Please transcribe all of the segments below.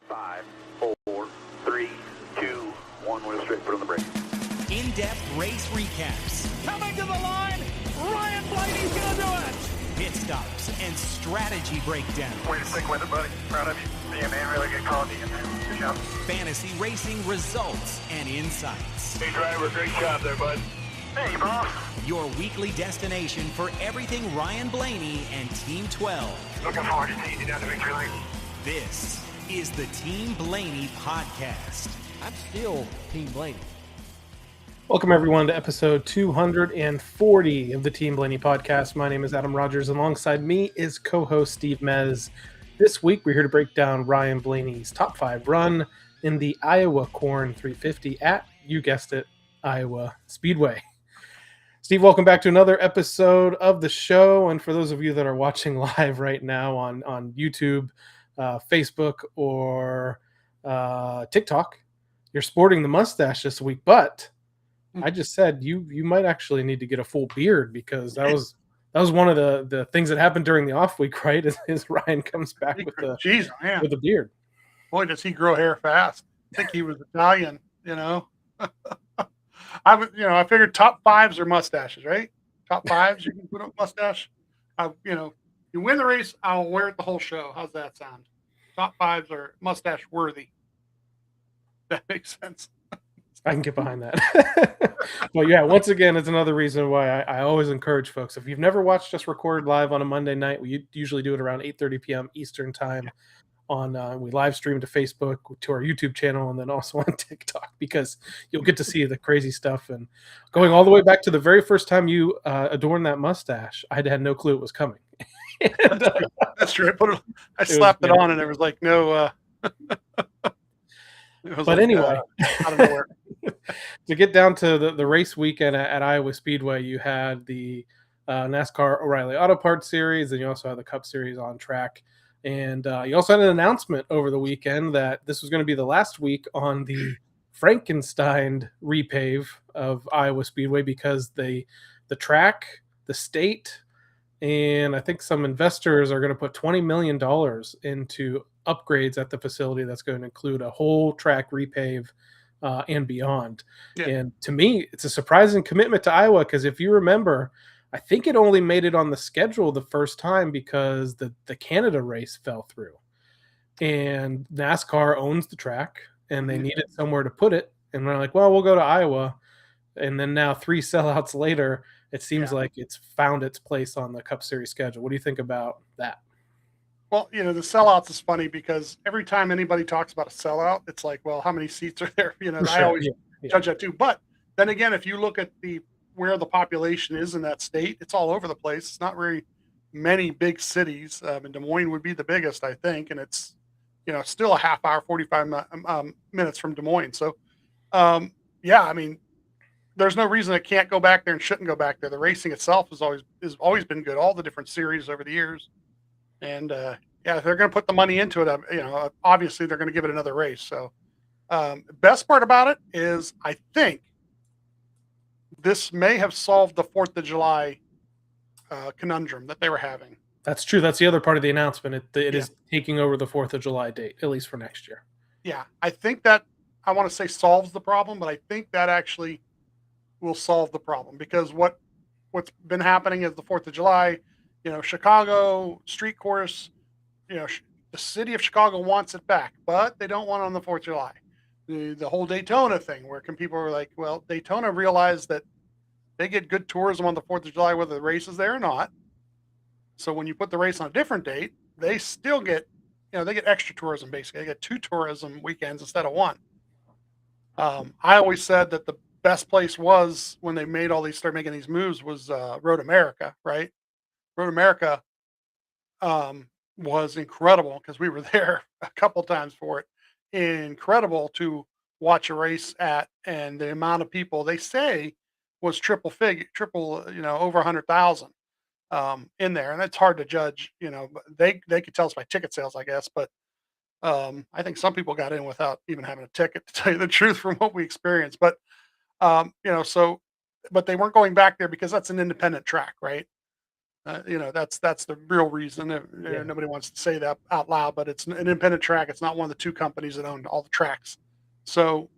5, 4, 3, 2, 1. Wheel straight, put on the brake. In-depth race recaps. Coming to the line, Ryan Blaney's gonna do it! Pit stops and strategy breakdown. Way to stick with it, buddy. Proud of you. Yeah, man, really good quality in there. Good job. Fantasy racing results and insights. Hey, driver, great job there, bud. Hey, boss. Your weekly destination for everything Ryan Blaney and Team 12. Looking forward to seeing you down the victory lane. This is the Team Blaney podcast. I'm still Team Blaney. Welcome, everyone, to episode 240 of the Team Blaney podcast. My name is Adam Rogers. Alongside me is co-host Steve Mez. This week, we're here to break down Ryan Blaney's top 5 run in the Iowa Corn 350 at, you guessed it, Iowa Speedway. Steve, welcome back to another episode of the show. And for those of you that are watching live right now on YouTube, Facebook, or TikTok, you're sporting the mustache this week, but I just said you might actually need to get a full beard, because that was one of the things that happened during the off week, right? Is Ryan comes back with a beard. Boy, does he grow hair fast. I think he was Italian, you know. I figured top 5s are mustaches, right? Top 5s, you can put up a mustache. You win the race, I'll wear it the whole show. How's that sound? Top 5s are mustache worthy. That makes sense. I can get behind that. Well, yeah, once again, it's another reason why I always encourage folks. If you've never watched us record live on a Monday night, we usually do it around 8:30 p.m. Eastern time. We live stream to Facebook, to our YouTube channel, and then also on TikTok, because you'll get to see the crazy stuff. And going all the way back to the very first time you adorned that mustache, I had no clue it was coming. That's true. I slapped it on, and there was like no. But anyway, out of nowhere. To get down to the race weekend at Iowa Speedway, you had the NASCAR O'Reilly Auto Parts Series, and you also had the Cup Series on track. And you also had an announcement over the weekend that this was going to be the last week on the Frankenstein repave of Iowa Speedway, because the track, the state, and I think some investors are going to put $20 million into upgrades at the facility that's going to include a whole track repave and beyond. Yeah. And to me, it's a surprising commitment to Iowa, because if you remember, I think it only made it on the schedule the first time because the Canada race fell through. And NASCAR owns the track, and they needed somewhere to put it. And they're like, well, we'll go to Iowa. And then now 3 sellouts later, it seems like it's found its place on the Cup Series schedule. What do you think about that? Well, the sellouts is funny, because every time anybody talks about a sellout, it's like, well, how many seats are there? I always judge that too. But then again, if you look at where the population is in that state, it's all over the place. It's not very many big cities. And Des Moines would be the biggest, I think. And it's, still a half hour, 45 minutes from Des Moines. So, there's no reason it can't go back there and shouldn't go back there. The racing itself has always been good. All the different series over the years. And if they're going to put the money into it, obviously they're going to give it another race. So, best part about it is, I think this may have solved the 4th of July conundrum that they were having. That's true. That's the other part of the announcement. It is taking over the 4th of July date, at least for next year. Yeah, I think that, I want to say solves the problem, but I think that actually will solve the problem, because what's been happening is the 4th of July, Chicago street course, the city of Chicago wants it back, but they don't want it on the 4th of July. The whole Daytona thing, where people are like, well, Daytona realized that they get good tourism on the 4th of July, whether the race is there or not. So when you put the race on a different date, they still get, they get extra tourism, basically. They get 2 tourism weekends instead of 1. I always said that the best place was, when they started making these moves, was Road America, right? Road America was incredible, because we were there a couple times for it. Incredible to watch a race at, and the amount of people they say was triple, over 100,000 in there, and it's hard to judge. But they could tell us by ticket sales, I guess, but I think some people got in without even having a ticket, to tell you the truth, from what we experienced. But but they weren't going back there because that's an independent track, right? That's the real reason. Nobody wants to say that out loud, but it's an independent track. It's not one of the two companies that own all the tracks. So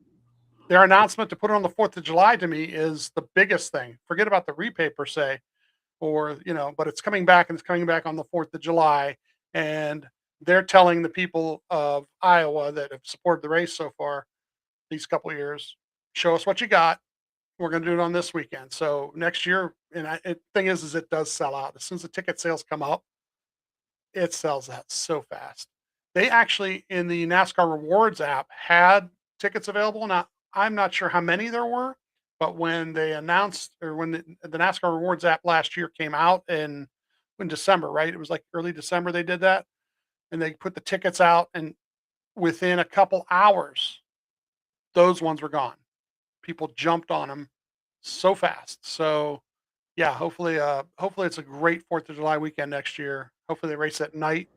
their announcement to put it on the 4th of July to me is the biggest thing. Forget about the repay per se, but it's coming back, and it's coming back on the 4th of July. And they're telling the people of Iowa that have supported the race so far these couple of years, show us what you got. We're going to do it on this weekend. So next year, thing is it does sell out. As soon as the ticket sales come up, it sells out so fast. They actually, in the NASCAR Rewards app, had tickets available. Now, I'm not sure how many there were, but when they announced, or when the NASCAR Rewards app last year came out in December, right? It was like early December they did that, and they put the tickets out, and within a couple hours, those ones were gone. People jumped on them so fast. So, yeah, hopefully it's a great 4th of July weekend next year. Hopefully they race at night,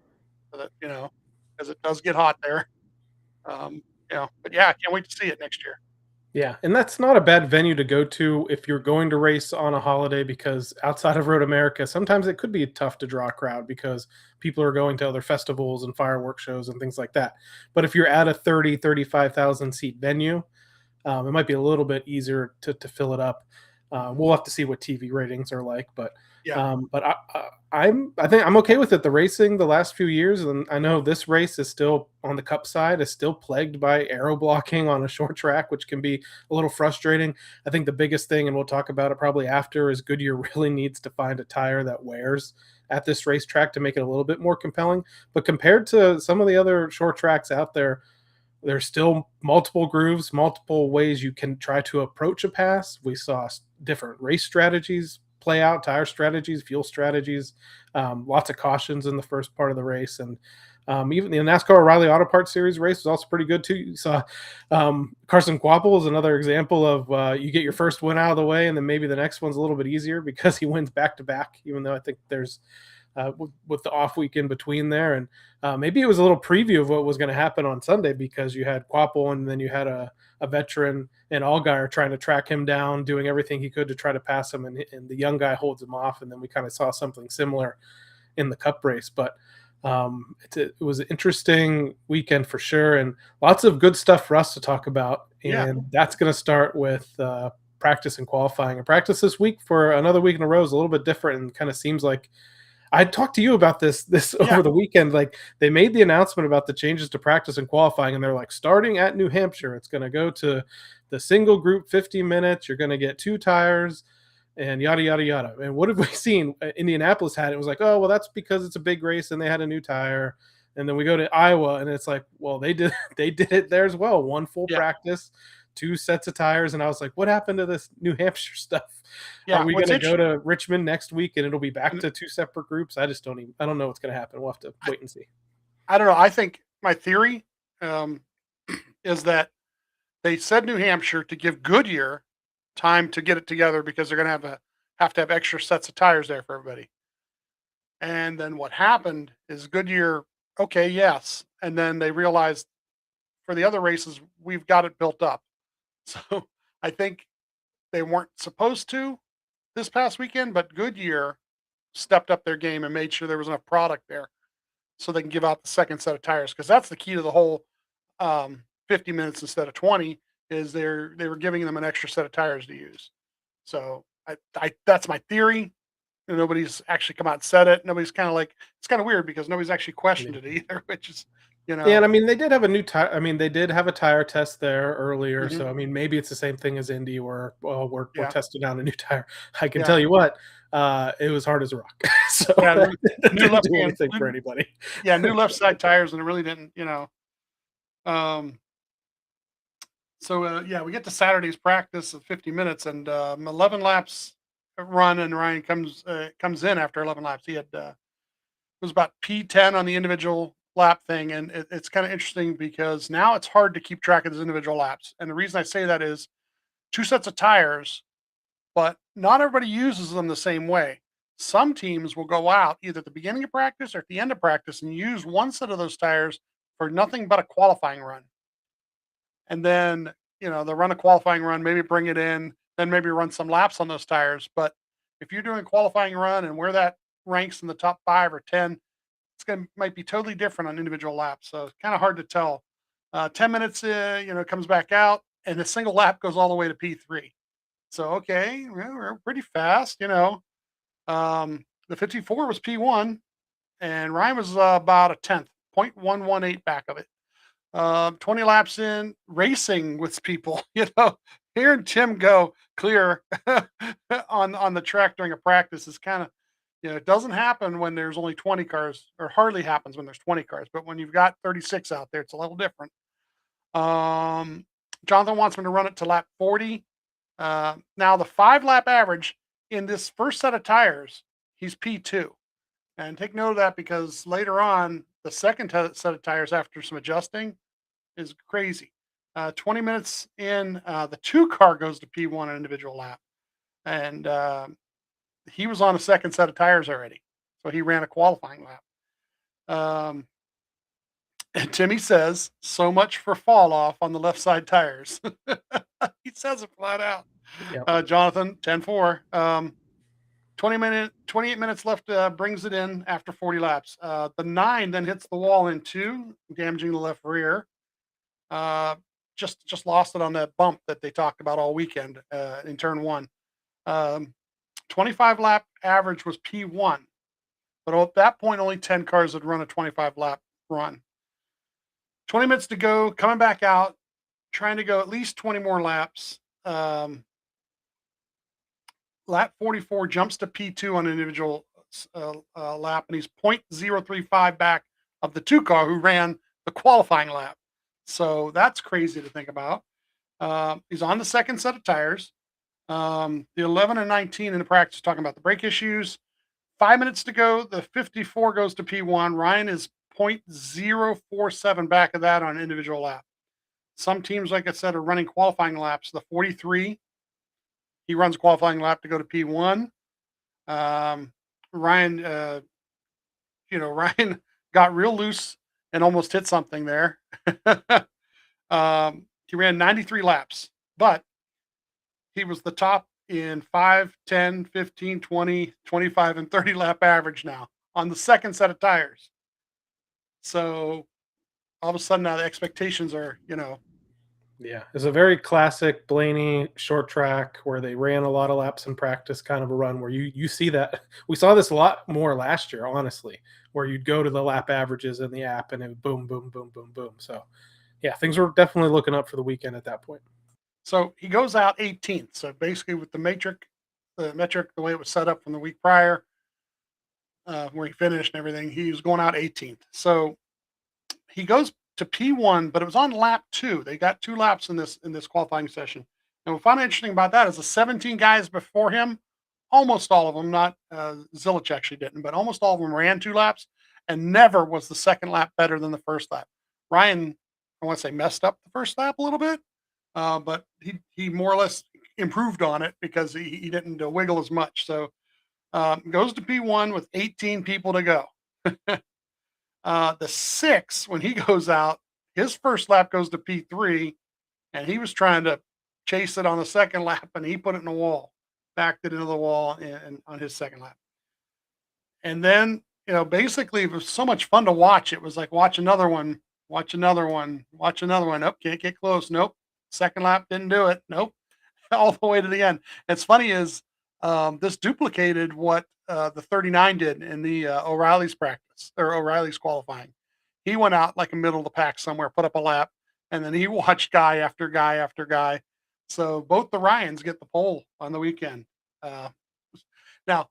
so that because it does get hot there. But yeah, I can't wait to see it next year. Yeah, and that's not a bad venue to go to if you're going to race on a holiday, because outside of Road America, sometimes it could be tough to draw a crowd because people are going to other festivals and fireworks shows and things like that. But if you're at a 35,000 seat venue, it might be a little bit easier to fill it up. We'll have to see what TV ratings are like, but Yeah. I think I'm okay with it. The racing the last few years, and I know this race is still on the Cup side, is still plagued by aero blocking on a short track, which can be a little frustrating. I think the biggest thing, and we'll talk about it probably after, is Goodyear really needs to find a tire that wears at this racetrack to make it a little bit more compelling. But compared to some of the other short tracks out there, there's still multiple grooves, multiple ways you can try to approach a pass. We saw different race strategies play out, tire strategies, fuel strategies, lots of cautions in the first part of the race. And even the NASCAR O'Reilly Auto Parts Series race was also pretty good too. You saw Carson Kvapil is another example of you get your first win out of the way, and then maybe the next one's a little bit easier because he wins back to back, even though I think there's with the off week in between there. And maybe it was a little preview of what was going to happen on Sunday, because you had Kvapil and then you had a veteran and Allgaier trying to track him down, doing everything he could to try to pass him, and the young guy holds him off. And then we kind of saw something similar in the Cup race. But it was an interesting weekend for sure, and lots of good stuff for us to talk about. And that's going to start with practice and qualifying. And practice this week for another week in a row is a little bit different, and kind of seems like I talked to you about this over the weekend. Like, they made the announcement about the changes to practice and qualifying, and they're like, starting at New Hampshire, it's going to go to the single group 50 minutes. You're going to get 2 tires and yada, yada, yada. And what have we seen? Indianapolis had it. It was like, oh, well, that's because it's a big race and they had a new tire. And then we go to Iowa, and it's like, well, they did it there as well. 1 full practice, 2 sets of tires. And I was like, what happened to this New Hampshire stuff? Are we going to go to Richmond next week and it'll be back to 2 separate groups? I don't know what's going to happen. We'll have to wait and see. I don't know. I think my theory is that they said New Hampshire to give Goodyear time to get it together, because they're going to have to have extra sets of tires there for everybody. And then what happened is Goodyear, okay, yes. And then they realized for the other races, we've got it built up. So I think they weren't supposed to this past weekend, but Goodyear stepped up their game and made sure there was enough product there so they can give out the second set of tires. Because that's the key to the whole 50 minutes instead of 20, is they were giving them an extra set of tires to use. So I that's my theory. And nobody's actually come out and said it. Nobody's kind of like, it's kind of weird because nobody's actually questioned it either, which is, Yeah, and I mean, they did have a new tire. I mean, they did have a tire test there earlier. So, I mean, maybe it's the same thing as Indy, where, well, we're testing out a new tire. I can tell you what, it was hard as a rock. So, it new didn't do anything for anybody. Yeah, new left side tires, and it really didn't, So, we get to Saturday's practice of 50 minutes, and 11 laps run, and Ryan comes in after 11 laps. He had it was about P10 on the individual lap thing, and it's kind of interesting because now it's hard to keep track of those individual laps. And the reason I say that is 2 sets of tires, but not everybody uses them the same way. Some teams will go out either at the beginning of practice or at the end of practice and use 1 set of those tires for nothing but a qualifying run. And then, they'll run a qualifying run, maybe bring it in, then maybe run some laps on those tires. But if you're doing a qualifying run and where that ranks in the top 5 or 10. Might be totally different on individual laps. So it's kind of hard to tell. 10 minutes, comes back out, and the single lap goes all the way to P3. So, okay, well, we're pretty fast, The 54 was P1, and Ryan was about a 10th, 0.118 back of it. 20 laps in, racing with people, hearing Tim go clear on the track during a practice is kind of, it doesn't happen when there's only 20 cars, or hardly happens when there's 20 cars. But when you've got 36 out there, it's a little different. Jonathan wants me to run it to lap 40. Now the 5-lap average in this first set of tires, he's P2. And take note of that, because later on, the second set of tires after some adjusting is crazy. 20 minutes in, the 2 car goes to P1 an individual lap. And he was on a second set of tires already. So he ran a qualifying lap. And Timmy says, so much for fall off on the left side tires. He says it flat out. Yep. Jonathan, 10-4. 28 minutes left, brings it in after 40 laps. The 9 then hits the wall in 2, damaging the left rear. Just lost it on that bump that they talked about all weekend in turn 1. 25 lap average was P1, but at that point, only 10 cars had run a 25 lap run. 20 minutes to go, coming back out, trying to go at least 20 more laps. Lap 44 jumps to P2 on an individual lap, and he's 0.035 back of the 2 car who ran the qualifying lap. So that's crazy to think about. He's on the second set of tires. The 11 and 19 in the practice talking about the brake issues. 5 minutes to go. The 54 goes to P1. Ryan is 0.047 back of that on an individual lap. Some teams, like I said, are running qualifying laps. The 43, he runs a qualifying lap to go to P1. Ryan, Ryan got real loose and almost hit something there. He ran 93 laps, but he was the top in 5, 10, 15, 20, 25, and 30 lap average now on the second set of tires. So all of a sudden now the expectations are, Yeah, it's a very classic Blaney short track where they ran a lot of laps in practice, kind of a run where you see that. We saw this a lot more last year, honestly, where you'd go to the lap averages in the app and it would boom, boom, boom, boom, boom. So, yeah, things were definitely looking up for the weekend at that point. So he goes out 18th. So basically with the metric, the way it was set up from the week prior, where he finished and everything, he was going out 18th. So he goes to P1, but it was on lap 2. They got 2 laps in this qualifying session. And what I found interesting about that is the 17 guys before him, almost all of them, not Zilich actually didn't, but almost all of them ran 2 laps, and never was the second lap better than the first lap. Ryan, I want to say, messed up the first lap a little bit, but he more or less improved on it because he didn't wiggle as much. So goes to P1 with 18 people to go. The 6, when he goes out, his first lap goes to P3, and he was trying to chase it on the second lap, and he put it in the wall, backed it into the wall and on his second lap. And then, basically it was so much fun to watch. It was like, watch another one, watch another one, watch another one. Nope, can't get close. Nope. Second lap didn't do it. Nope. All the way to the end. It's funny is this duplicated what the 39 did in the O'Reilly's practice, or O'Reilly's qualifying. He went out like in the middle of the pack somewhere, put up a lap, and then he watched guy after guy after guy. So both the Ryans get the pole on the weekend. Now,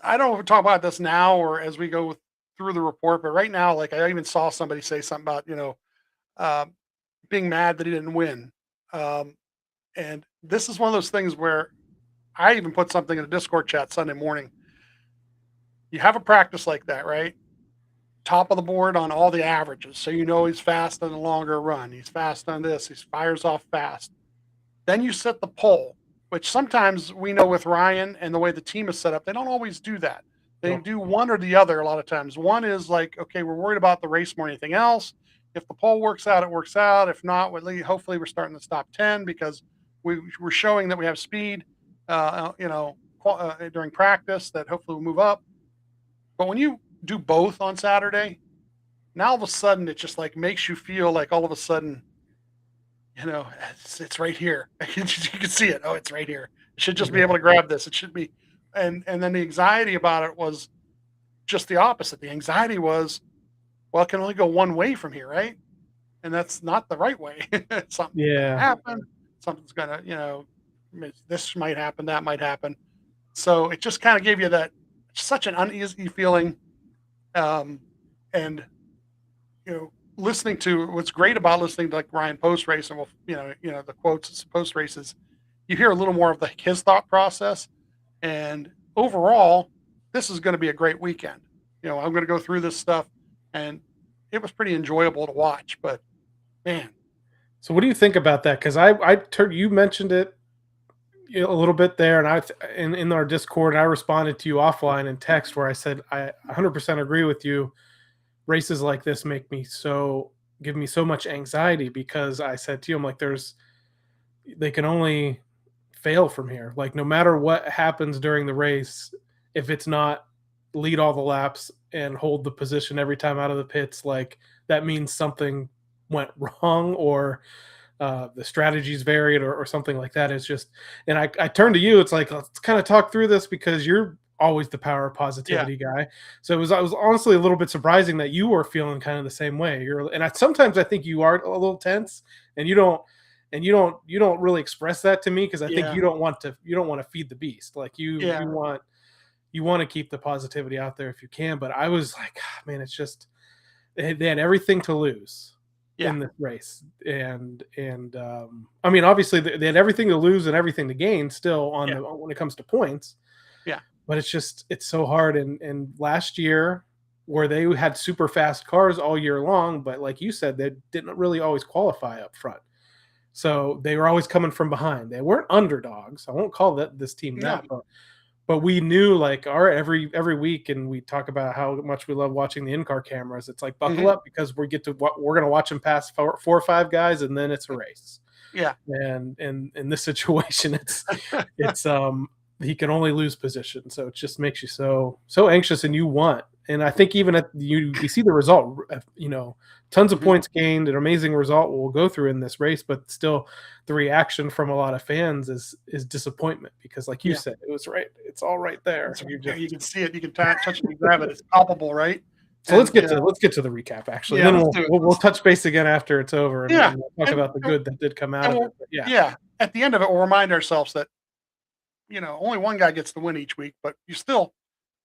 I don't know if we talk about this now or as we go through the report, but right now, like I even saw somebody say something about, being mad that he didn't win. And this is one of those things where I even put something in the Discord chat Sunday morning. You have a practice like that, right? Top of the board on all the averages. So he's fast on a longer run. He's fast on this. He fires off fast. Then you set the pole, which sometimes we know with Ryan and the way the team is set up, they don't always do that. They do one or the other a lot of times. One is like, okay, we're worried about the race more than anything else. If the pole works out, it works out. If not, hopefully we're starting the top 10 because we're showing that we have speed, during practice that hopefully will move up. But when you do both on Saturday, now all of a sudden it just like makes you feel like all of a sudden, it's right here. You can see it. Oh, it's right here. I should just be able to grab this. It should be. And then the anxiety about it was just the opposite. The anxiety was, well, it can only go one way from here, right? And that's not the right way. Something's gonna Yeah. happen. Something's gonna, this might happen, that might happen. So it just kind of gave you that such an uneasy feeling. And listening to what's great about listening to like Ryan post race and the quotes post races, you hear a little more of his thought process. And overall, this is going to be a great weekend. I'm going to go through this stuff, and it was pretty enjoyable to watch. But man, So what do you think about that? Because you mentioned it a little bit there, and in our Discord, I responded to you offline in text where I said I 100% agree with you. Races like this give me so much anxiety, because I said to you, I'm like, they can only fail from here. Like, no matter what happens during the race, if it's not lead all the laps and hold the position every time out of the pits, like that means something went wrong, or the strategies varied, or something like that. It's just, and I turned to you. It's like, let's kind of talk through this, because you're always the power of positivity guy. So I was honestly a little bit surprising that you were feeling kind of the same way. Sometimes I think you are a little tense, and you don't really express that to me, because I think you don't want to feed the beast. Like you want to keep the positivity out there if you can. But I was like, man, it's just they had everything to lose in this race, and I mean, obviously they had everything to lose and everything to gain still when it comes to points. But it's so hard. And last year, where they had super fast cars all year long, but like you said, they didn't really always qualify up front. So they were always coming from behind. They weren't underdogs. I won't call this team that, but we knew, like, all right, every week, and we talk about how much we love watching the in-car cameras. It's like, buckle up, because we're going to watch them pass four or five guys, and then it's a race. Yeah. And in this situation, it's he can only lose position. So it just makes you so anxious, and you want. And I think even at you see the result, tons of points gained, an amazing result we'll go through in this race, but still the reaction from a lot of fans is disappointment, because like you said, it was right. It's all right there. You can see it. You can touch it and grab it. It's palpable, right? So let's get to the recap, actually. Then we'll touch base again after it's over, and we'll talk about the good that did come out of it. At the end of it, we'll remind ourselves that only one guy gets the win each week, but you still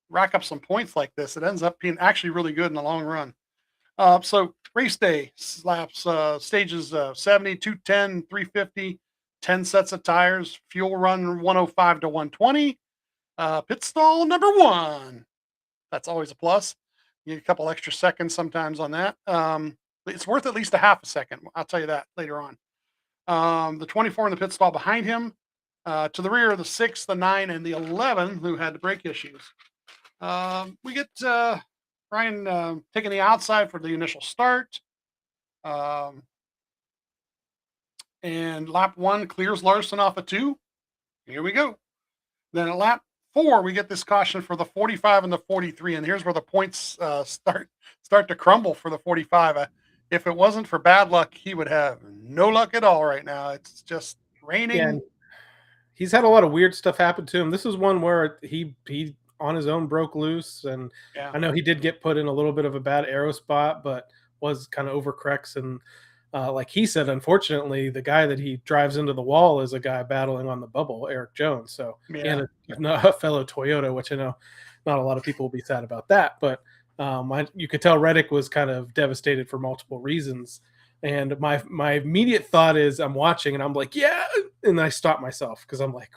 rack up some points like this. It ends up being actually really good in the long run. So race day laps, stages 70, 210, 350, 10 sets of tires, fuel run 105 to 120, pit stall number 1. That's always a plus. You get a couple extra seconds sometimes on that. It's worth at least a half a second. I'll tell you that later on. The 24 in the pit stall behind him, to the rear of the 6, the 9, and the 11, who had the brake issues. We get Ryan taking the outside for the initial start. And lap 1 clears Larson off a 2. Here we go. Then at lap 4, we get this caution for the 45 and the 43. And here's where the points start to crumble for the 45. If it wasn't for bad luck, he would have no luck at all right now. It's just raining. Yeah, he's had a lot of weird stuff happen to him. This is one where he on his own broke loose, and I know he did get put in a little bit of a bad aero spot, but was kind of overcorrects. And like he said, unfortunately, the guy that he drives into the wall is a guy battling on the bubble, Eric Jones. So and a fellow Toyota, which I know not a lot of people will be sad about that, but you could tell Reddick was kind of devastated for multiple reasons. And my immediate thought is, I'm watching and I'm like, yeah, and I stop myself, because I'm like,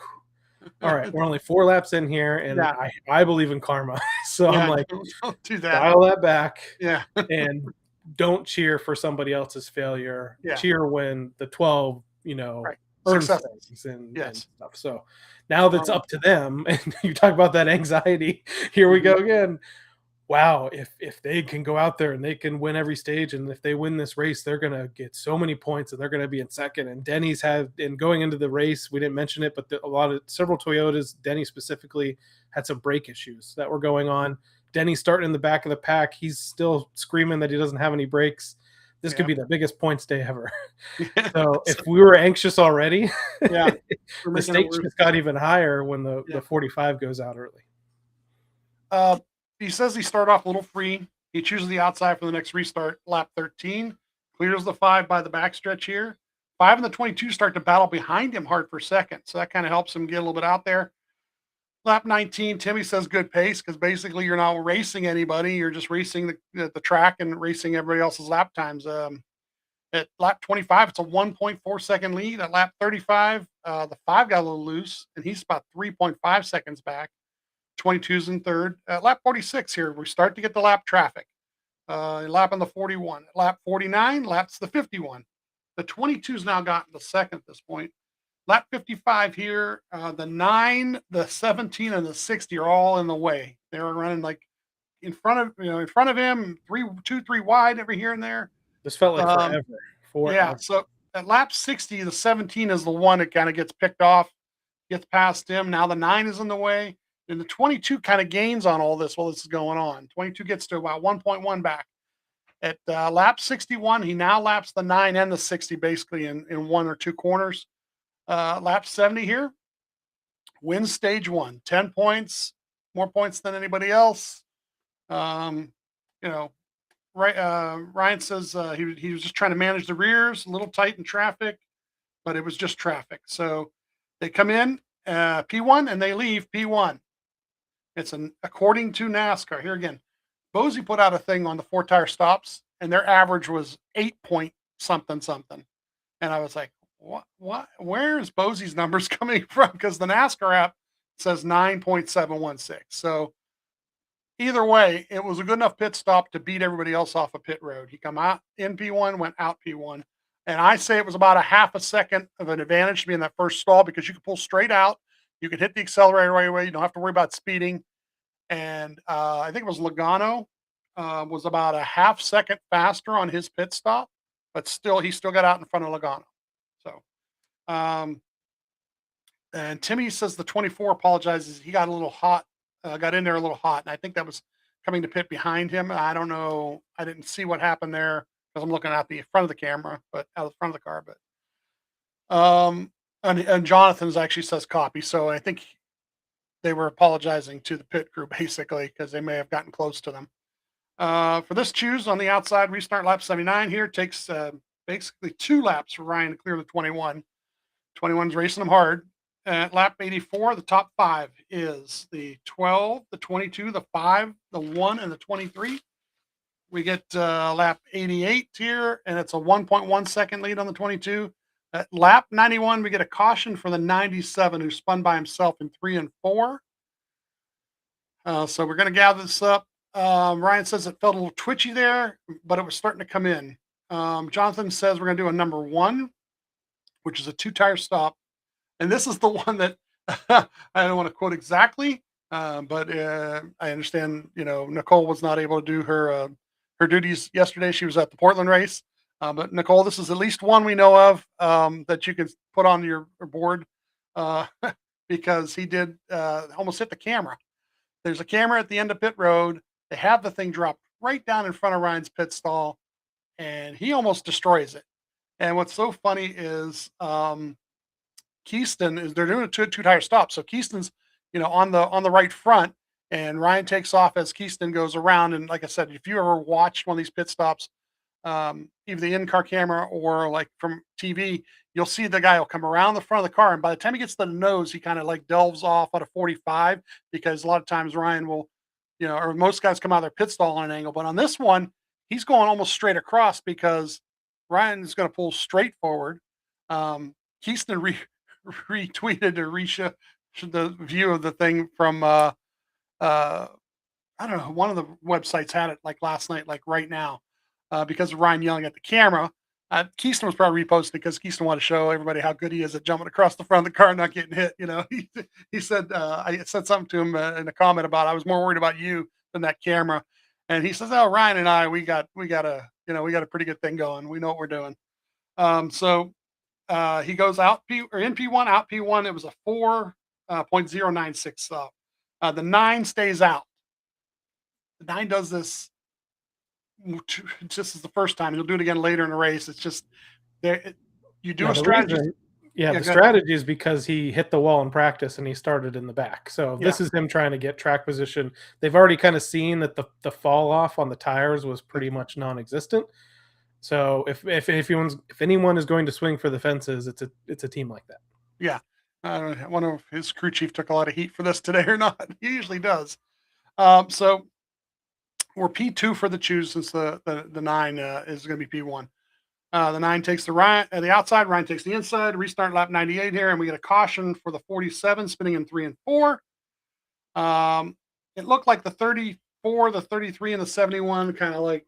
all right, we're only 4 laps in here, and I believe in karma. So I'm like, don't do that. Dial that back. Yeah. And don't cheer for somebody else's failure. Cheer when the 12, earn things and stuff. So now that's up to them. And you talk about that anxiety. Here we go again. Wow, if they can go out there and they can win every stage, and if they win this race, they're going to get so many points, and they're going to be in second. And Denny's going into the race, we didn't mention it, but several Toyotas, Denny specifically, had some brake issues that were going on. Denny's starting in the back of the pack. He's still screaming that he doesn't have any brakes. This could be the biggest points day ever. So if we were anxious already, Yeah, the stakes just got even higher when the 45 goes out early. He says he started off a little free. He chooses the outside for the next restart, lap 13, clears the 5 by the backstretch here. 5 and the 22 start to battle behind him hard for second, so that kind of helps him get a little bit out there. Lap 19, Timmy says good pace because basically you're not racing anybody. You're just racing the track and racing everybody else's lap times. At lap 25, it's a 1.4 second lead. At lap 35, the 5 got a little loose, and he's about 3.5 seconds back. 22's in third. At lap 46 here, we start to get the lap traffic. Lap on the 41. At lap 49, laps the 51. The 22's now gotten to second at this point. Lap 55 here, the 9, the 17, and the 60 are all in the way. They're running like in front of him, 2, 3 wide every here and there. This felt like forever. Yeah, so at lap 60, the 17 is the one that kind of gets picked off, gets past him. Now the 9 is in the way, and the 22 kind of gains on all this while this is going on. 22 gets to about 1.1 back. At lap 61, he now laps the 9 and the 60 basically in 1 or 2 corners. Lap 70 here, wins stage 1, 10 points, more points than anybody else. Ryan says he was just trying to manage the rears, a little tight in traffic, but it was just traffic. So they come in P1 and they leave P1. It's according to NASCAR. Here again, Bosie put out a thing on the 4-tire stops, and their average was 8 point something. And I was like, what? Where is Bosie's numbers coming from? Because the NASCAR app says 9.716. So either way, it was a good enough pit stop to beat everybody else off a pit road. He come out in P1, went out P1. And I say it was about a half a second of an advantage to be in that first stall because you could pull straight out. You could hit the accelerator right away. You don't have to worry about speeding. And I think it was Logano was about a half second faster on his pit stop, but he still got out in front of Logano. So, and Timmy says the 24 apologizes. He got a little hot, got in there a little hot. And I think that was coming to pit behind him. I don't know. I didn't see what happened there because I'm looking at the front of the camera, but out of the front of the car. But, and Jonathan's actually says copy. So I think they were apologizing to the pit crew basically because they may have gotten close to them. For this choose on the outside, restart lap 79 here takes basically 2 laps for Ryan to clear the 21. 21's racing them hard. At lap 84, the top 5 is the 12, the 22, the 5, the 1, and the 23. We get lap 88 here, and it's a 1.1 second lead on the 22. At lap 91, we get a caution for the 97 who spun by himself in 3 and 4. So we're going to gather this up. Ryan says it felt a little twitchy there, but it was starting to come in. Jonathan says we're going to do a number 1, which is a 2-tire stop. And this is the one that I don't want to quote exactly, but I understand, Nicole was not able to do her duties yesterday. She was at the Portland race. But Nicole, this is at least one we know of that you can put on your board because he did almost hit the camera. There's a camera at the end of pit road. They have the thing dropped right down in front of Ryan's pit stall, and he almost destroys it. And what's so funny is Keyston they're doing a 2-tire stop. So Keyston's, on the right front, and Ryan takes off as Keyston goes around. And like I said, if you ever watched one of these pit stops, either the in-car camera or like from TV, you'll see the guy will come around the front of the car, and by the time he gets to the nose, he kind of like delves off at a 45 because a lot of times Ryan will, or most guys come out of their pit stall on an angle. But on this one, he's going almost straight across because Ryan is going to pull straight forward. Keyston retweeted or reshowed the view of the thing from I don't know, one of the websites had it like last night, like right now, because of Ryan yelling at the camera. Keyston was probably reposting because Keyston wanted to show everybody how good he is at jumping across the front of the car and not getting hit. He said, I said something to him in a comment about, I was more worried about you than that camera. And he says, oh, Ryan and I, we got a pretty good thing going. We know what we're doing. So he goes out in P1, out P1. It was a 4.096 stop. The 9 stays out. The 9 does this just as the first time. He'll do it again later in the race. It's just there. You do Yeah, a strategy. the go ahead. strategy is because he hit the wall in practice and he started in the back. So this is him trying to get track position. They've already kind of seen that the fall off on the tires was pretty much non-existent. So if anyone is going to swing for the fences, it's a team like that. Yeah. I don't know. One of his crew chief took a lot of heat for this today or not. He usually does. So we're P2 for the choose since the 9 is going to be P1. The 9 takes the outside. Ryan takes the inside. Restart lap 98 here, and we get a caution for the 47 spinning in 3 and 4. It looked like the 34, the 33, and the 71 kind of like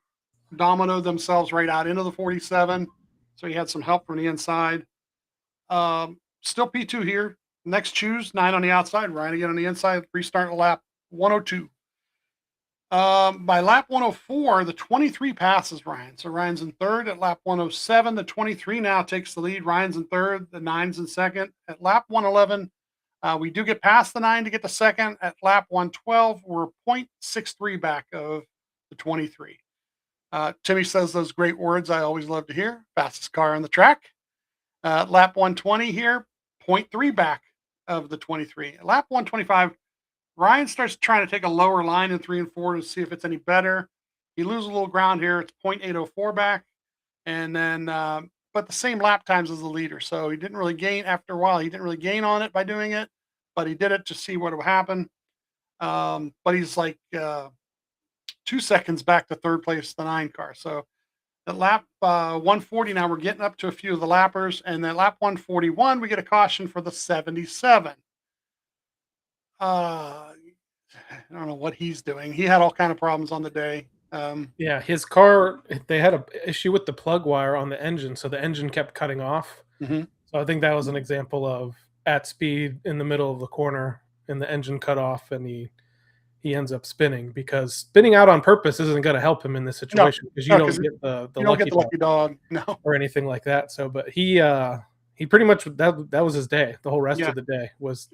dominoed themselves right out into the 47. So he had some help from the inside. Still P2 here. Next choose, 9 on the outside. Ryan again on the inside. Restart lap 102. By lap 104, the 23 passes Ryan. So Ryan's in third at lap 107. The 23 now takes the lead. Ryan's in third. The 9's in second. At lap 111, we do get past the 9 to get to second. At lap 112, we're 0.63 back of the 23. Timmy says those great words I always love to hear. Fastest car on the track. Lap 120 here, 0.3 back of the 23. At lap 125, Ryan starts trying to take a lower line in 3 and 4 to see if it's any better. He loses a little ground here. It's 0.804 back. And then, but the same lap times as the leader. So he didn't really gain after a while. He didn't really gain on it by doing it, but he did it to see what would happen. But he's like 2 seconds back to third place, the 9 car. So at lap 140, now we're getting up to a few of the lappers. And then lap 141, we get a caution for the 77. I don't know what he's doing. He had all kind of problems on the day. Yeah, his car, they had an issue with the plug wire on the engine, so the engine kept cutting off. Mhm. So I think that was an example of at speed in the middle of the corner and the engine cut off and he ends up spinning, because spinning out on purpose isn't going to help him in this situation, because you don't get the lucky dog. No. or anything like that. So, but he pretty much, that was his day. The whole rest of the day was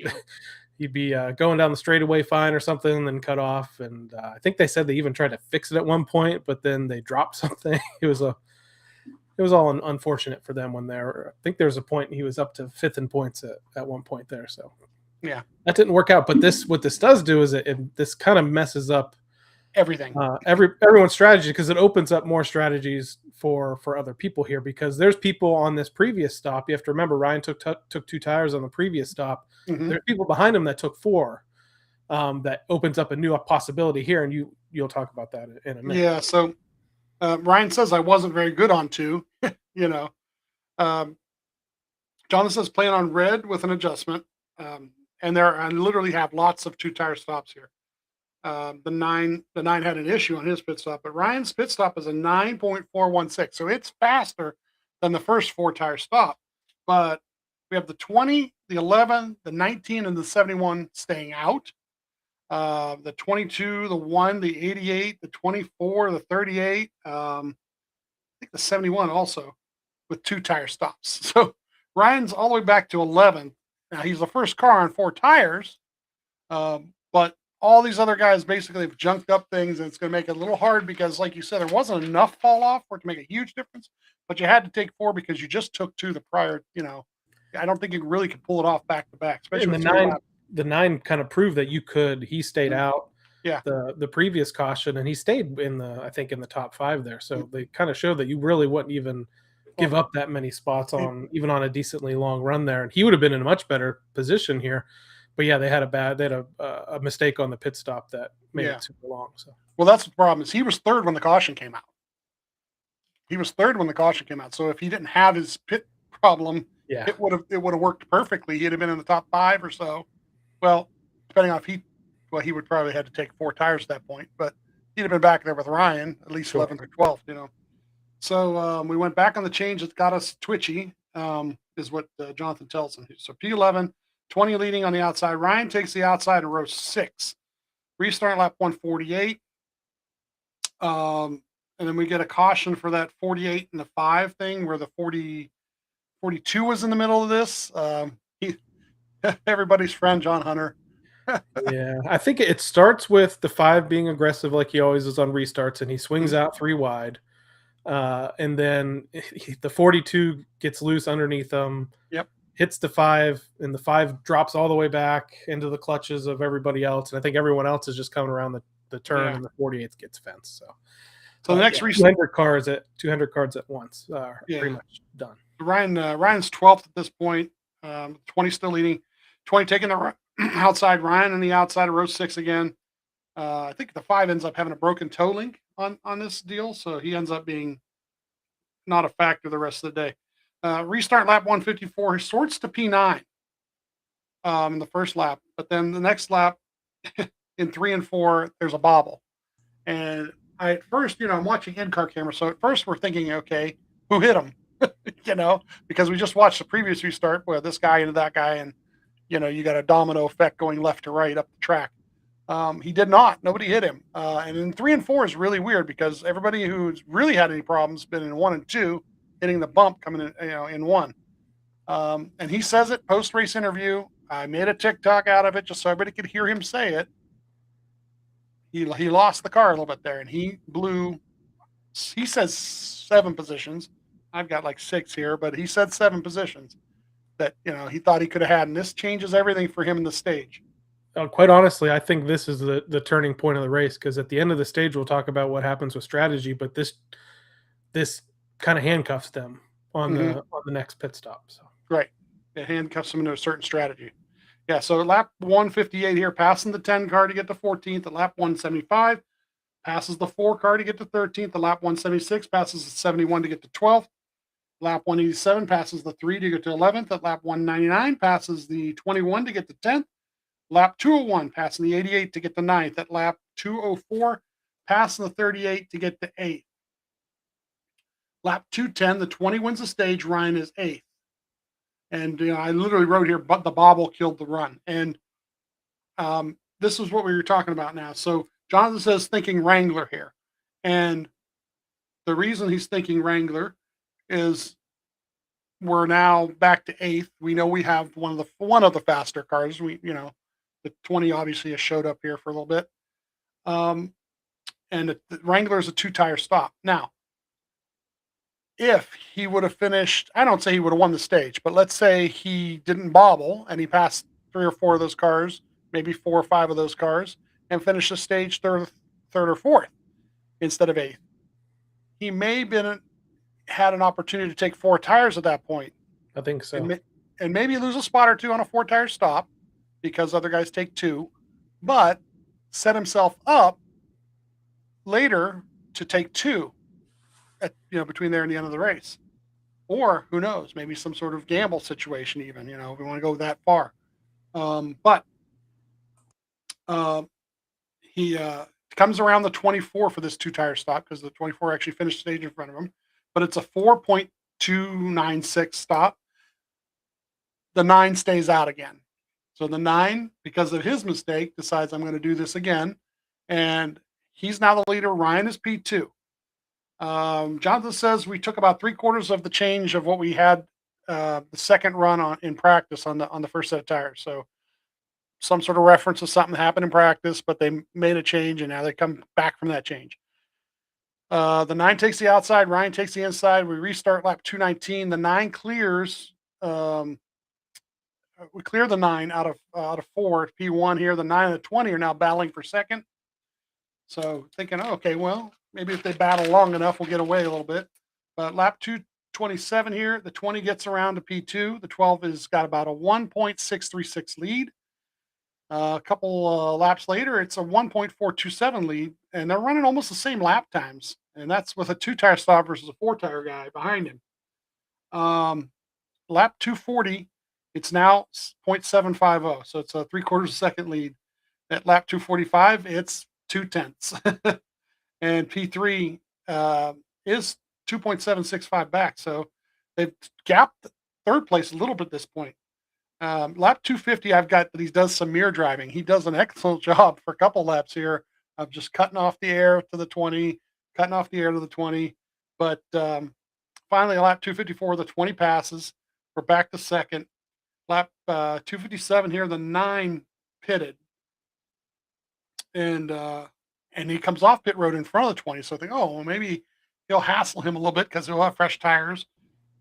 he'd be going down the straightaway fine or something and then cut off. And I think they said they even tried to fix it at one point, but then they dropped something. It was all unfortunate for them when I think there was a point he was up to 5th in points at one point there. So yeah, that didn't work out. But what this does do is this kind of messes up everything, everyone's strategy, because it opens up more strategies for other people here, because there's people on this previous stop. You have to remember, Ryan took 2 tires on the previous stop. Mm-hmm. There's people behind him that took 4. That opens up a new possibility here, and you'll talk about that in a minute. Yeah. So Ryan says I wasn't very good on 2. Jonathan says playing on red with an adjustment, and I literally have lots of 2-tire stops here. The 9 had an issue on his pit stop, but Ryan's pit stop is a 9.416, so it's faster than the first 4-tire stop. But we have the 20, the 11, the 19, and the 71 staying out. The 22, the 1, the 88, the 24, the 38. I think the 71 also with 2-tire stops. So Ryan's all the way back to 11. Now he's the first car on 4 tires, but all these other guys basically have junked up things, and it's going to make it a little hard because, like you said, there wasn't enough fall off for it to make a huge difference, but you had to take 4 because you just took 2 the prior, I don't think you really could pull it off back to back, especially with the 9 kind of proved that you could. He stayed out the previous caution, and he stayed in the top 5 there. So they kind of showed that you really wouldn't even give up that many spots even on a decently long run there, and he would have been in a much better position here. But yeah, they had a mistake on the pit stop that made it super long. So that's the problem, is he was third when the caution came out. So if he didn't have his pit problem, it would have worked perfectly. He'd have been in the top 5 or so. Well, depending on if he would probably had to take 4 tires at that point, but he'd have been back there with Ryan at least 11th or 12th. So we went back on the change that got us twitchy, is what Jonathan tells him. So P11, 20 leading on the outside. Ryan takes the outside in row 6. Restart lap 148. And then we get a caution for that 48 and the 5 thing, where the 42 was in the middle of this. Everybody's friend, John Hunter, Yeah, I think it starts with the 5 being aggressive like he always is on restarts, and he swings Mhm. out 3 wide. And then the 42 gets loose underneath him, Yep. hits the 5, and the 5 drops all the way back into the clutches of everybody else. And I think everyone else is just coming around the turn, Yeah. and the 48 gets fenced. So, So the but next yeah, restart, 200 cards at once are yeah. pretty much done. Ryan's 12th at this point. 20 still leading. 20 taking the outside. Ryan on the outside of row 6 again. I think the 5 ends up having a broken toe link on this deal, so he ends up being not a factor the rest of the day. Restart lap 154. He sorts to P9 in the first lap, but then the next lap in 3 and 4, there's a bobble. And at first, I'm watching in-car camera, so at first we're thinking, okay, who hit him? Because we just watched the previous restart where this guy into that guy, and you got a domino effect going left to right up the track. He did not. Nobody hit him. And in 3 and 4 is really weird because everybody who's really had any problems been in 1 and 2, hitting the bump coming in, in 1. And he says it post race interview. I made a TikTok out of it just so everybody could hear him say it. He lost the car a little bit there, and he blew. He says 7 positions. I've got like 6 here, but he said 7 positions that he thought he could have had, and this changes everything for him in the stage. Quite honestly, I think this is the turning point of the race, because at the end of the stage, we'll talk about what happens with strategy, but this kind of handcuffs them on Mhm. the next pit stop. So Right, it handcuffs him into a certain strategy. Yeah, so lap 158 here, passing the 10 car to get to 14th. At lap 175, passes the 4 car to get to 13th. At lap 176, passes the 71 to get to 12th. Lap 187 passes the 3 to get to 11th. At lap 199, passes the 21 to get to 10th. Lap 201, passing the 88 to get to 9th. At lap 204, passing the 38 to get to 8th. Lap 210, the 20 wins the stage. Ryan is 8th. And I literally wrote here, but the bobble killed the run. And this is what we were talking about now. So Jonathan says thinking Wrangler here. And the reason he's thinking Wrangler is we're now back to 8th. We know we have one of the faster cars. The 20 obviously has showed up here for a little bit. And the Wrangler is a 2-tire stop. Now, if he would have finished, I don't say he would have won the stage, but let's say he didn't bobble and he passed 3 or 4 of those cars, maybe 4 or 5 of those cars, and finished the stage third or fourth instead of 8th. He may had an opportunity to take 4 tires at that point, I think so. and maybe lose a spot or 2 on a 4-tire stop because other guys take 2, but set himself up later to take 2 between there and the end of the race. Or who knows, maybe some sort of gamble situation even, if we want to go that far. But he comes around the 24 for this 2-tire stop because the 24 actually finished the stage in front of him. But it's a 4.296 stop. The 9 stays out again. So the 9, because of his mistake, decides I'm going to do this again. And he's now the leader. Ryan is P2. Jonathan says we took about 3/4 of the change of what we had the second run in practice on the first set of tires. So some sort of reference to something that happened in practice, but they made a change and now they come back from that change. The 9 takes the outside, Ryan takes the inside. We restart lap 219. The 9 clears. We clear the 9 out of 4 P1 here. The 9 and the 20 are now battling for second. So thinking, okay, well, maybe if they battle long enough, we'll get away a little bit. But lap 227 here, the 20 gets around to P2. The 12 has got about a 1.636 lead. A couple laps later, it's a 1.427 lead, and they're running almost the same lap times. And that's with a 2-tire stop versus a 4-tire guy behind him. Lap 240, it's now 0.750. So it's a 3/4 second lead. At lap 245, it's 0.2. And P3 is 2.765 back. So they've gapped third place a little bit at this point. Lap 250, I've got that he does some mirror driving. He does an excellent job for a couple laps here of just cutting off the air to the 20, cutting off the air to the 20. But finally, lap 254, the 20 passes. We're back to second. Lap 257 here, the 9 pitted. and he comes off pit road in front of the 20. So I think, oh, well, maybe he'll hassle him a little bit because he'll have fresh tires.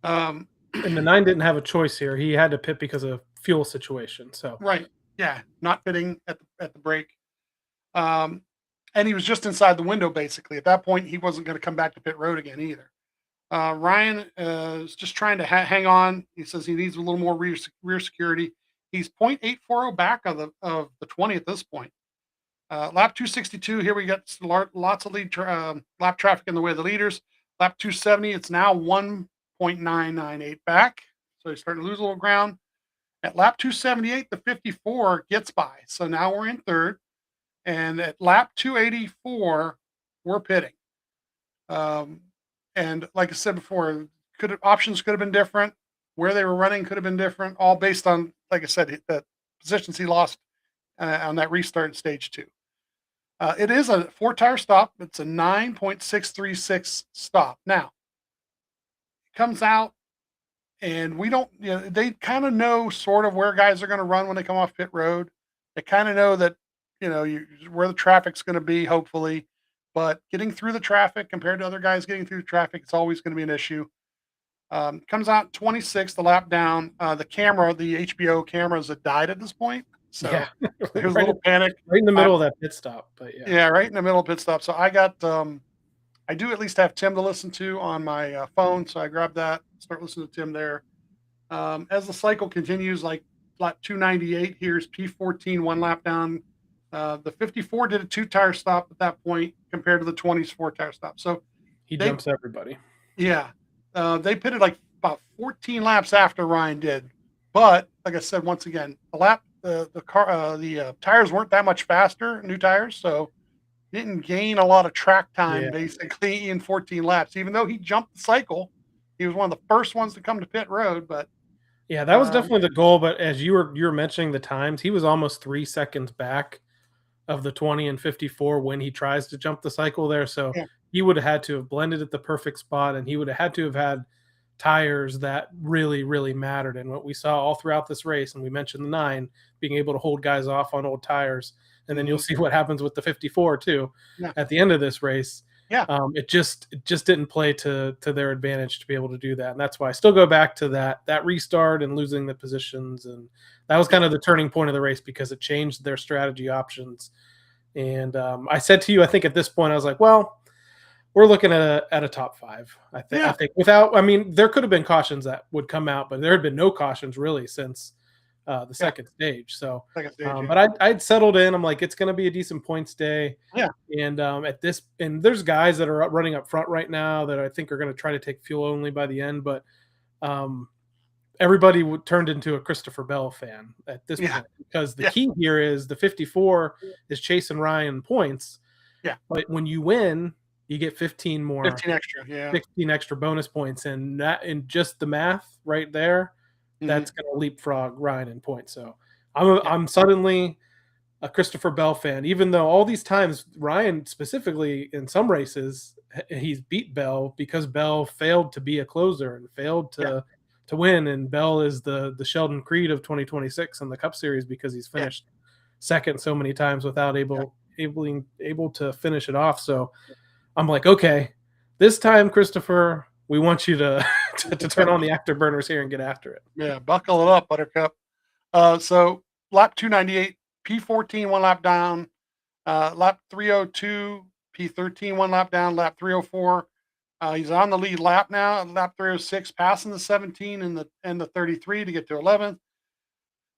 And the 9 didn't have a choice here. He had to pit because of fuel situation. So Right. Yeah. Not pitting at the break. And he was just inside the window, basically. At that point, he wasn't going to come back to pit road again either. Ryan is just trying to hang on. He says he needs a little more rear security. He's 0.840 back of the 20 at this point. Lap 262, here we got lots of lap traffic in the way of the leaders. Lap 270, it's now 1.998 back. So he's starting to lose a little ground. At lap 278, the 54 gets by. So now we're in third. And at lap 284, we're pitting. And like I said before, options could have been different. Where they were running could have been different, all based on, like I said, the positions he lost on that restart in stage 2. It is a 4-tire stop. It's a 9.636 stop. Now, it comes out, and we don't, they kind of know sort of where guys are going to run when they come off pit road. They kind of know that, where the traffic's going to be, hopefully. But getting through the traffic compared to other guys getting through the traffic, it's always going to be an issue. Comes out 26, the lap down. The HBO cameras had died at this point. So yeah, there's a little panic. Right in the middle of that pit stop. But yeah, right in the middle of pit stop. So I got, I do at least have Tim to listen to on my phone. So I grabbed that, start listening to Tim there. As the cycle continues, like lap 298, here's P14, 1 lap down. The 54 did a 2-tire stop at that point compared to the 20's 4-tire stop. So he jumps everybody. Yeah. They pitted like about 14 laps after Ryan did. But like I said, once again, the tires weren't that much faster, new tires, so didn't gain a lot of track time basically in 14 laps. Even though he jumped the cycle, he was one of the first ones to come to pit road. But yeah, that was definitely the goal. But as you were mentioning the times, he was almost 3 seconds back of the 20 and 54 when he tries to jump the cycle there. So he would have had to have blended at the perfect spot, and he would have had to have had tires that really, really mattered. And what we saw all throughout this race, and we mentioned the 9 being able to hold guys off on old tires, and then you'll see what happens with the 54 too at the end of this race. It just didn't play to their advantage to be able to do that. And that's why I still go back to that restart and losing the positions. And that was kind of the turning point of the race, because it changed their strategy options. And I said to you, I think at this point, I was like, well, we're looking at a top 5. I think there could have been cautions that would come out, but there had been no cautions really since the second stage. So, but I'd settled in. I'm like, it's going to be a decent points day. Yeah. And there's guys that are running up front right now that I think are going to try to take fuel only by the end. But everybody turned into a Christopher Bell fan at this point, because the key here is the 54 is chasing Ryan points. Yeah. But when you win, you get 15 extra bonus points. And just the math right there, that's going to leapfrog Ryan in points. So I'm suddenly a Christopher Bell fan, even though all these times Ryan specifically in some races, he's beat Bell because Bell failed to be a closer and failed to win. And Bell is the Sheldon Creed of 2026 in the Cup Series, because he's finished second so many times without able to finish it off. So I'm like, okay, this time, Christopher, we want you to turn on the afterburners here and get after it. Yeah, buckle it up, Buttercup. So lap 298, P14, 1 lap down. Lap 302, P13, 1 lap down. Lap 304, he's on the lead lap now. Lap 306, passing the 17 and the 33 to get to 11th.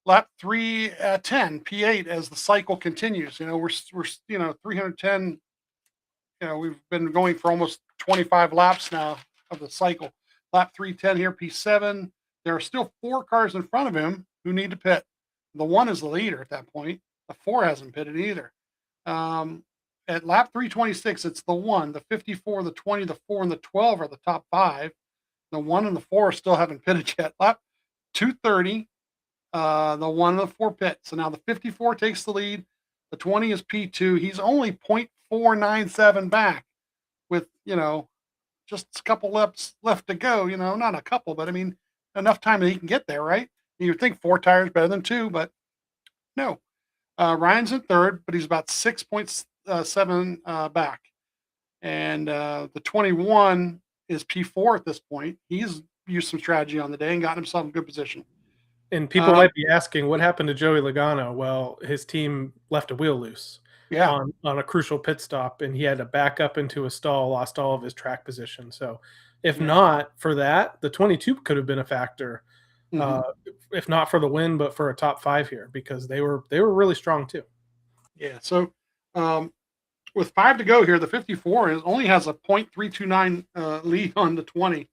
Lap 310, P8, as the cycle continues. We're 310. We've been going for almost 25 laps now of the cycle. Lap 310 here, P7. There are still 4 cars in front of him who need to pit. The 1 is the leader at that point. The 4 hasn't pitted either. At lap 326, it's the 1, the 54, the 20, the 4, and the 12 are the top 5. The 1 and the 4 still haven't pitted yet. Lap 230, the 1 and the 4 pit. So now the 54 takes the lead. The 20 is P2. He's only 0.497 back with, just a couple laps left to go. Not a couple, but I mean, enough time that he can get there, right? You would think 4 tires better than 2, but no. Ryan's in third, but he's about 6.7 back. And the 21 is P4 at this point. He's used some strategy on the day and gotten himself in good position. And people might be asking, what happened to Joey Logano? Well, his team left a wheel loose on a crucial pit stop, and he had to back up into a stall, lost all of his track position. So if not for that, the 22 could have been a factor, if not for the win, but for a top 5 here, because they were really strong too. Yeah. So with 5 to go here, the 54 only has a 0.329 lead on the 20.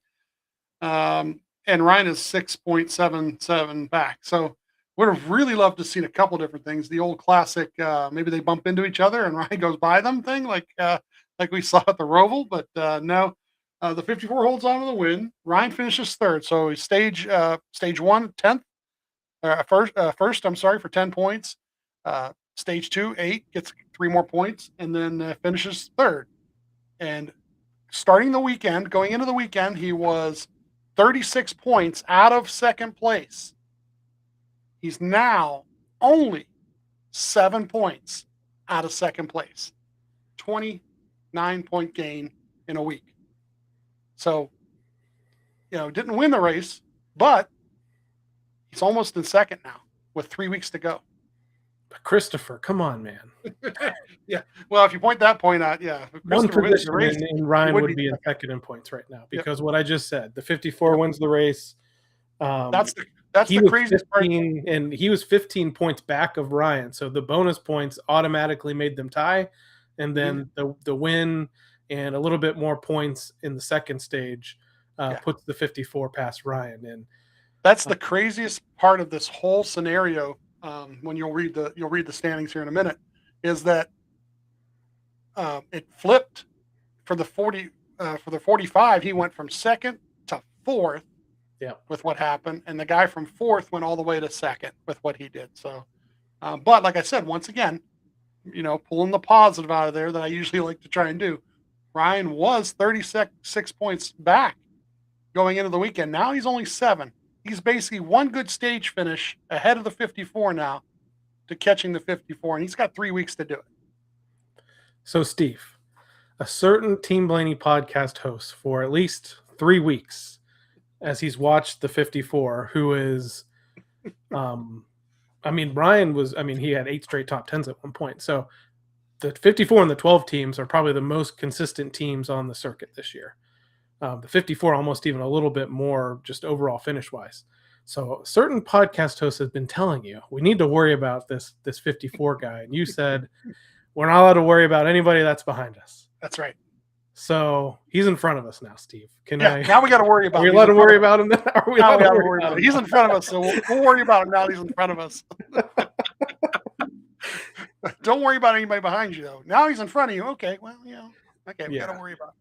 And Ryan is 6.77 back. So would have really loved to see a couple different things. The old classic, maybe they bump into each other and Ryan goes by them thing, like we saw at the Roval. But no, the 54 holds on to the win. Ryan finishes third. So he's stage 1, 10th, first, I'm sorry, for 10 points. Stage 2, 8, gets 3 more points, and then finishes third. And starting the weekend, going into the weekend, he was 36 points out of second place. He's now only 7 points out of second place. 29-point gain in a week. So, didn't win the race, but he's almost in second now with 3 weeks to go. But Christopher, come on, man. Yeah. Well, if you point that point out, yeah. One position and Ryan would be in second in points right now because what I just said, the 54 wins the race. That's the craziest part. And he was 15 points back of Ryan. So the bonus points automatically made them tie. And then the win and a little bit more points in the second stage puts the 54 past Ryan. And that's the craziest part of this whole scenario. When you'll read the standings here in a minute, is that it flipped for the 45. He went from second to fourth, with what happened, and the guy from fourth went all the way to second with what he did. So, but like I said, once again, pulling the positive out of there that I usually like to try and do. Ryan was 36 points back going into the weekend. Now he's only 7. He's basically one good stage finish ahead of the 54 now to catching the 54, and he's got 3 weeks to do it. So, Steve, a certain Team Blaney podcast host for at least 3 weeks, as he's watched the 54, who is, Ryan was, he had 8 straight top 10s at one point. So the 54 and the 12 teams are probably the most consistent teams on the circuit this year. The 54 almost even a little bit more just overall finish wise. So a certain podcast host has been telling you we need to worry about this 54 guy, and you said we're not allowed to worry about anybody that's behind us. That's right. So he's in front of us now, Steve. Now we got to worry about him. Are we allowed to worry about him? Are we allowed to worry about him? He's in front of us, so we'll worry about him now. He's in front of us. Don't worry about anybody behind you, though. Now he's in front of you. Okay, well, okay, we got to worry about him.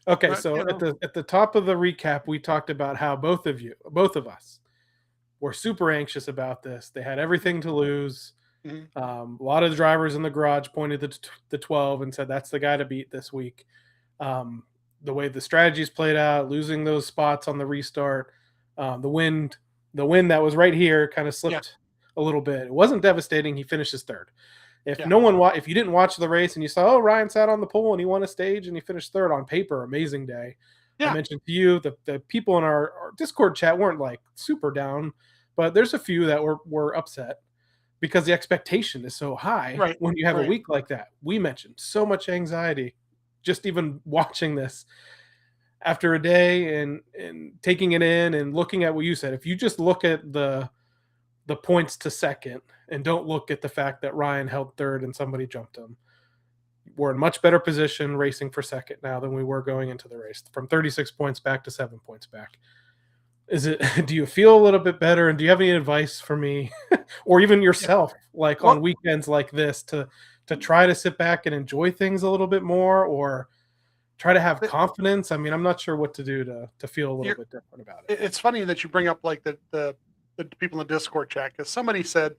Okay, so at the top of the recap, we talked about how both of us, were super anxious about this. They had everything to lose. Mm-hmm. A lot of the drivers in the garage pointed to the 12 and said that's the guy to beat this week. The way the strategies played out, losing those spots on the restart, the wind that was right here kind of slipped a little bit. It wasn't devastating. He finishes third. If you didn't watch the race and you saw, Ryan sat on the pole and he won a stage and he finished third on paper, amazing day. I mentioned to you the people in our Discord chat weren't like super down, but there's a few that were upset because the expectation is so high when you have a week like that. We mentioned so much anxiety just even watching this after a day and taking it in and looking at what you said. If you just look at the points to second and don't look at the fact that Ryan held third and somebody jumped him, we're in much better position racing for second now than we were going into the race, from 36 points back to 7 points back. Do you feel a little bit better? And do you have any advice for me or even yourself, on weekends like this to try to sit back and enjoy things a little bit more, or try to have confidence? I'm not sure what to do to feel a little bit different about it. It's funny that you bring up like the people in the Discord chat, because somebody said,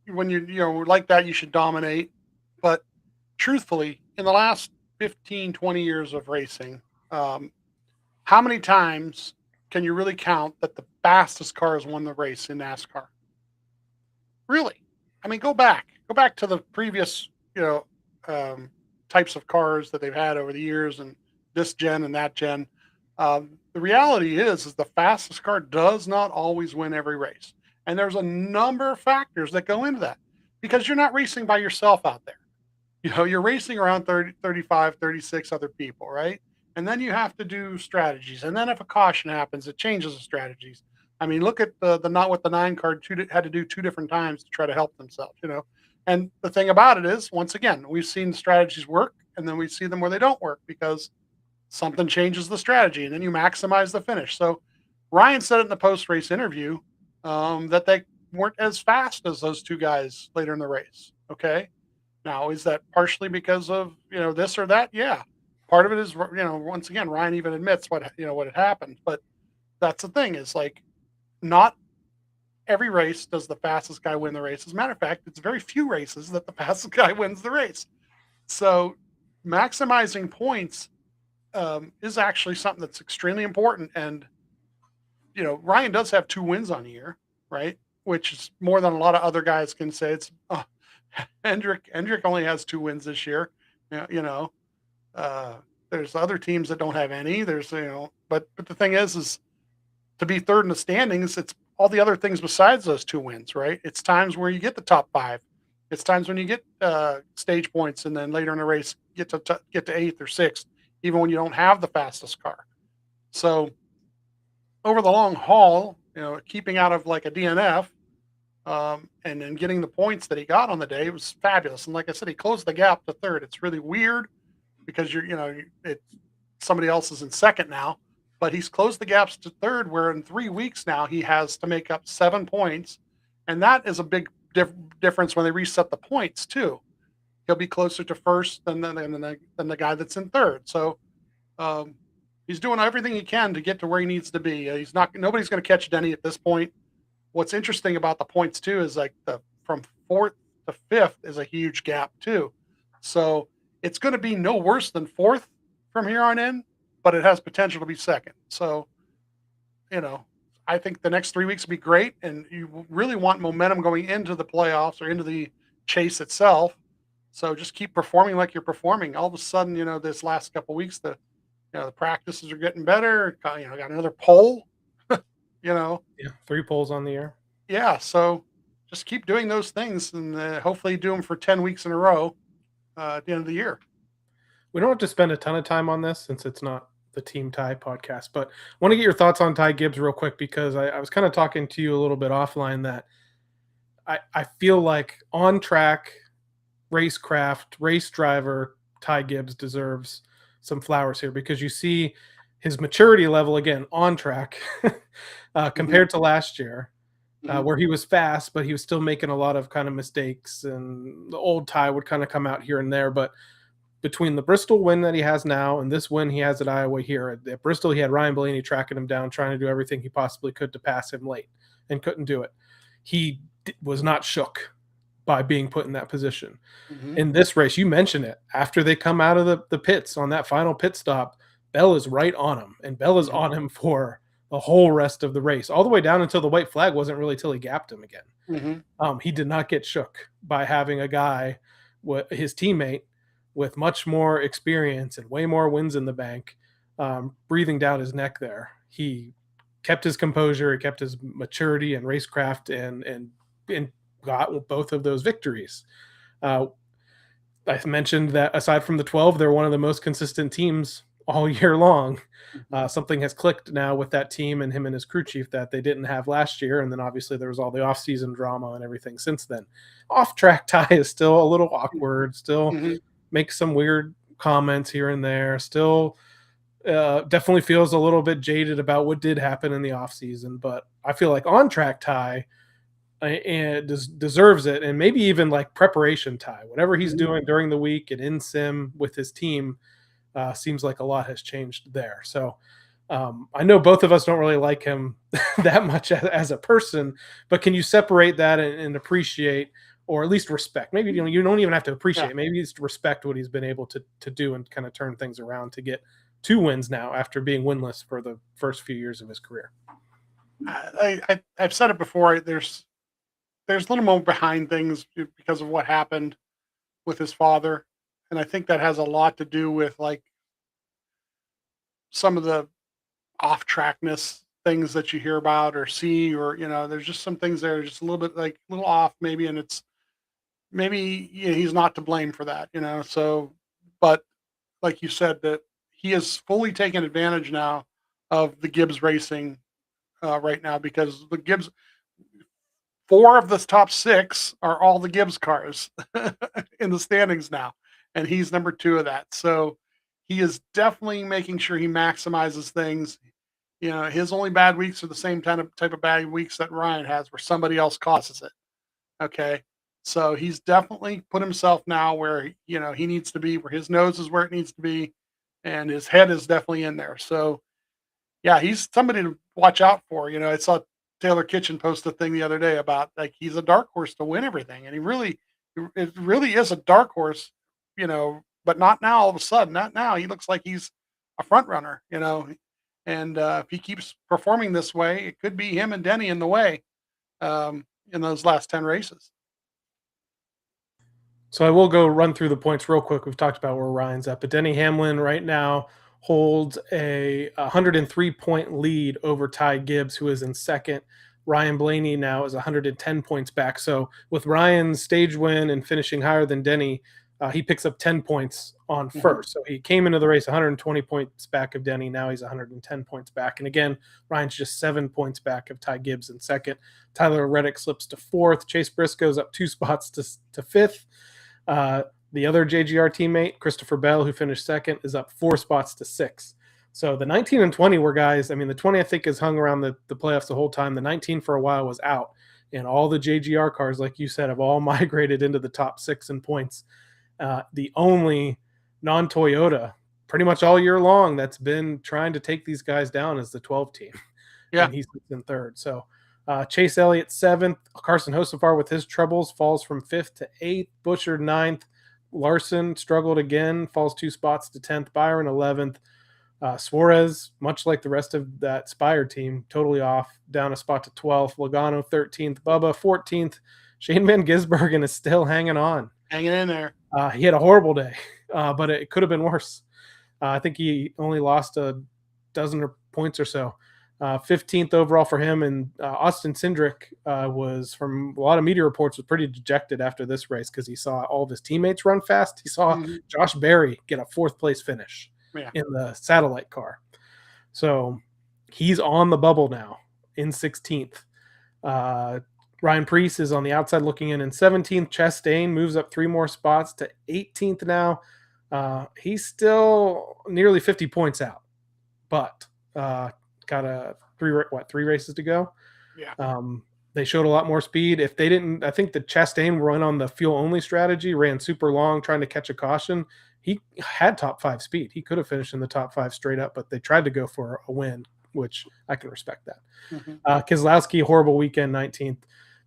when you like that, you should dominate. But truthfully, in the last 15, 20 years of racing, how many times can you really count that the fastest car has won the race in NASCAR? Really? I mean, go back to the previous, types of cars that they've had over the years, and this gen and that gen. The reality is the fastest car does not always win every race, and there's a number of factors that go into that because you're not racing by yourself out there. You're racing around 30, 35, 36 other people, right? And then you have to do strategies. And then if a caution happens, it changes the strategies. I mean, look at the not with the 9 car had to do 2 different times to try to help themselves. And the thing about it is, once again, we've seen the strategies work, and then we see them where they don't work because something changes the strategy, and then you maximize the finish. So Ryan said it in the post-race interview that they weren't as fast as those 2 guys later in the race. Okay. Now, is that partially because of, this or that? Yeah. Part of it is, once again, Ryan even admits what had happened. But that's the thing is, like, not every race does the fastest guy win the race. As a matter of fact, it's very few races that the fastest guy wins the race. So maximizing points is actually something that's extremely important. And, Ryan does have 2 wins on the year, right? Which is more than a lot of other guys can say. It's Hendrick only has 2 wins this year. There's other teams that don't have any. There's, but the thing is to be third in the standings, it's all the other things besides those 2 wins, right? It's times where you get the top 5. It's times when you get stage points, and then later in the race get to 8th or 6th, even when you don't have the fastest car. So over the long haul, keeping out of like a DNF, and then getting the points that he got on the day was fabulous. And like I said, he closed the gap to third. It's really weird because somebody else is in second now, but he's closed the gaps to third, where in 3 weeks now he has to make up 7 points. And that is a big difference when they reset the points too. He'll be closer to first than the guy that's in third. So he's doing everything he can to get to where he needs to be. Nobody's going to catch Denny at this point. What's interesting about the points too is like from 4th to 5th is a huge gap too. So it's going to be no worse than 4th from here on in, but it has potential to be 2nd. So, I think the next 3 weeks will be great, and you really want momentum going into the playoffs or into the chase itself. So just keep performing like you're performing. All of a sudden, this last couple of weeks, the practices are getting better. Got another pole. Yeah, 3 poles on the year. Yeah, so just keep doing those things, and hopefully do them for 10 weeks in a row at the end of the year. We don't have to spend a ton of time on this since it's not the Team Ty podcast, but I want to get your thoughts on Ty Gibbs real quick, because I was kind of talking to you a little bit offline that I feel like on track, racecraft, race driver Ty Gibbs deserves some flowers here, because you see his maturity level again on track compared to last year, where he was fast, but he was still making a lot of kind of mistakes, and the old Ty would kind of come out here and there. But between the Bristol win that he has now and this win he has at Iowa here, at Bristol he had Ryan Blaney tracking him down, trying to do everything he possibly could to pass him late and couldn't do it. He was not shook by being put in that position. In this race, you mentioned it, after they come out of the pits on that final pit stop, Bell is right on him, and Bell is on him for the whole rest of the race, all the way down until the white flag wasn't really till he gapped him again. He did not get shook by having a guy, his teammate, with much more experience and way more wins in the bank, breathing down his neck there. He kept his composure, he kept his maturity and racecraft, and got both of those victories. I mentioned that aside from the 12, they're one of the most consistent teams all year long. Something has clicked now with that team and him and his crew chief that they didn't have last year. And then obviously there was all the off-season drama and everything since then. Off-track Ty is still a little awkward, still makes some weird comments here and there, still definitely feels a little bit jaded about what did happen in the off-season. But I feel like on-track Ty and deserves it, and maybe even like preparation Ty, whatever he's doing during the week and in sim with his team, seems like a lot has changed there. So I know both of us don't really like him that much as a person, but can you separate that and appreciate, or at least respect? Maybe you don't even have to appreciate. Maybe just respect what he's been able to do and kind of turn things around to get 2 wins now after being winless for the first few years of his career. I've said it before. there's a little more behind things because of what happened with his father, and I think that has a lot to do with like some of the off trackness things that you hear about or see, or there's just some things there just a little bit like a little off maybe, and it's maybe he's not to blame for that, So, but like you said, that he has fully taken advantage now of the Gibbs racing right now, because the Gibbs, 4 of the top 6 are all the Gibbs cars in the standings now, and he's number 2 of that. So he is definitely making sure he maximizes things. His only bad weeks are the same type of bad weeks that Ryan has, where somebody else causes it. Okay. So he's definitely put himself now where, he needs to be, where his nose is where it needs to be, and his head is definitely in there. So yeah, he's somebody to watch out for. I saw Taylor Kitchen post a thing the other day about like he's a dark horse to win everything, and it really is a dark horse, but not now. All of a sudden, not now. He looks like he's a front runner, and if he keeps performing this way, it could be him and Denny in the way in those last 10 races. So I will go run through the points real quick. We've talked about where Ryan's at, but Denny Hamlin right now holds a 103-point lead over Ty Gibbs, who is in second. Ryan Blaney now is 110 points back. So with Ryan's stage win and finishing higher than Denny, he picks up 10 points on first. So he came into the race 120 points back of Denny. Now he's 110 points back. And again, Ryan's just 7 points back of Ty Gibbs in second. Tyler Reddick slips to fourth. Chase Briscoe's up 2 spots to fifth. The other JGR teammate, Christopher Bell, who finished second, is up 4 spots to 6. So the 19 and 20 were guys. I mean, the 20 I think has hung around the playoffs the whole time. The 19 for a while was out, and all the JGR cars, like you said, have all migrated into the top 6 in points. The only non-Toyota pretty much all year long that's been trying to take these guys down is the 12 team. Yeah, and he's in third. So Chase Elliott 7th. Carson Hocevar with his troubles falls from 5th to 8th. Buschard 9th. Larson struggled again, falls 2 spots to 10th. Byron 11th. Suarez, much like the rest of that Spire team, totally off, down a spot to 12th. Logano 13th. Bubba 14th. Shane Van Gisbergen is still hanging on. Hanging in there. He had a horrible day, but it could have been worse. I think he only lost a dozen points or so. 15th overall for him, and Austin Cindric was, from a lot of media reports, was pretty dejected after this race because he saw all of his teammates run fast. He saw Josh Berry get a 4th place finish in the satellite car. So he's on the bubble now in 16th. Ryan Preece is on the outside looking in 17th. Chastain moves up 3 more spots to 18th now. He's still nearly 50 points out, but got 3 races to go. Yeah. They showed a lot more speed. If they didn't, I think the Chastain run on the fuel only strategy, ran super long trying to catch a caution. He had top 5 speed. He could have finished in the top 5 straight up, but they tried to go for a win, which I can respect that. Keselowski, horrible weekend, 19th.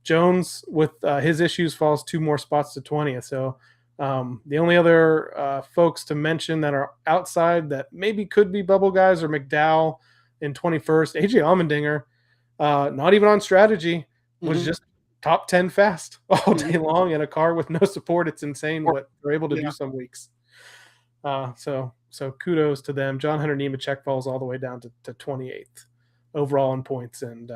Jones, with his issues, falls 2 more spots to 20th. So the only other folks to mention that are outside that maybe could be bubble guys are McDowell in 21st. AJ Allmendinger, not even on strategy, was just top 10 fast all day long in a car with no support. It's insane what they're able to do some weeks. So kudos to them. John Hunter Nemechek falls all the way down to 28th overall in points, and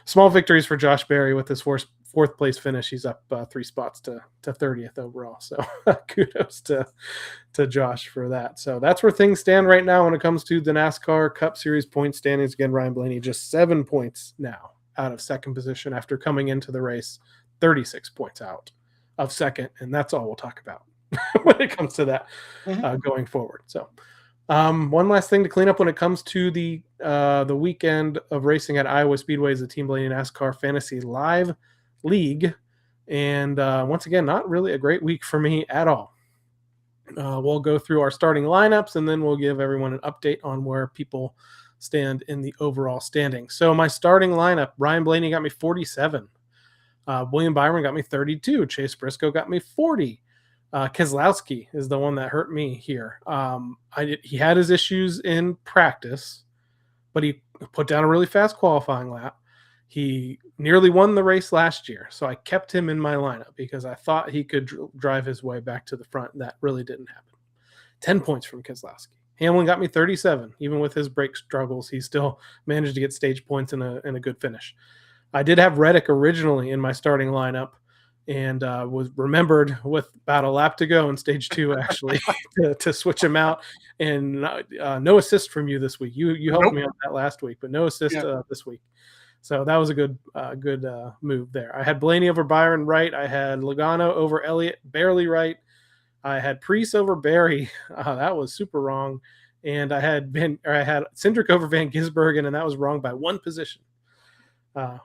small victories for Josh Berry with his 4th place finish. He's up 3 spots to 30th overall. So kudos to Josh for that. So that's where things stand right now when it comes to the NASCAR Cup Series point standings. Again, Ryan Blaney just 7 points now out of second position after coming into the race, 36 points out of second, and that's all we'll talk about when it comes to that going forward. So one last thing to clean up when it comes to the weekend of racing at Iowa Speedway is the Team Blaney NASCAR Fantasy Live League. And once again, not really a great week for me at all. We'll go through our starting lineups, and then we'll give everyone an update on where people stand in the overall standing. So my starting lineup, Ryan Blaney got me 47. William Byron got me 32. Chase Briscoe got me 40. Keselowski is the one that hurt me here. He had his issues in practice, but he put down a really fast qualifying lap. He nearly won the race last year, so I kept him in my lineup because I thought he could drive his way back to the front. That really didn't happen. 10 points from Keselowski. Hamlin got me 37. Even with his brake struggles, he still managed to get stage points in a good finish. I did have Reddick originally in my starting lineup, and was remembered with about a lap to go in stage 2 actually to switch him out. And no assist from you this week. You helped me on that last week, but no assist this week. So that was a good move there. I had Blaney over Byron right. I had Logano over Elliott, barely right. I had Preece over Barry. That was super wrong. And I had Cindric over Van Gisbergen, and that was wrong by one position. That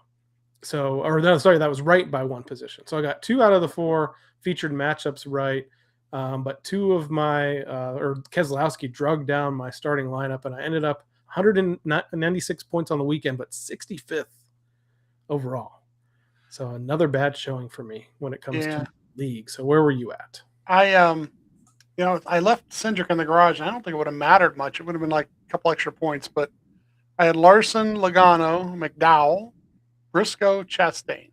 was right by one position. So I got 2 out of the 4 featured matchups right. But 2 of my Keselowski drugged down my starting lineup, and I ended up 196 points on the weekend, but 65th overall. So another bad showing for me when it comes to league. So where were you at? I left Cindric in the garage, and I don't think it would have mattered much. It would have been like a couple extra points, but I had Larson, Logano, McDowell, Briscoe, Chastain.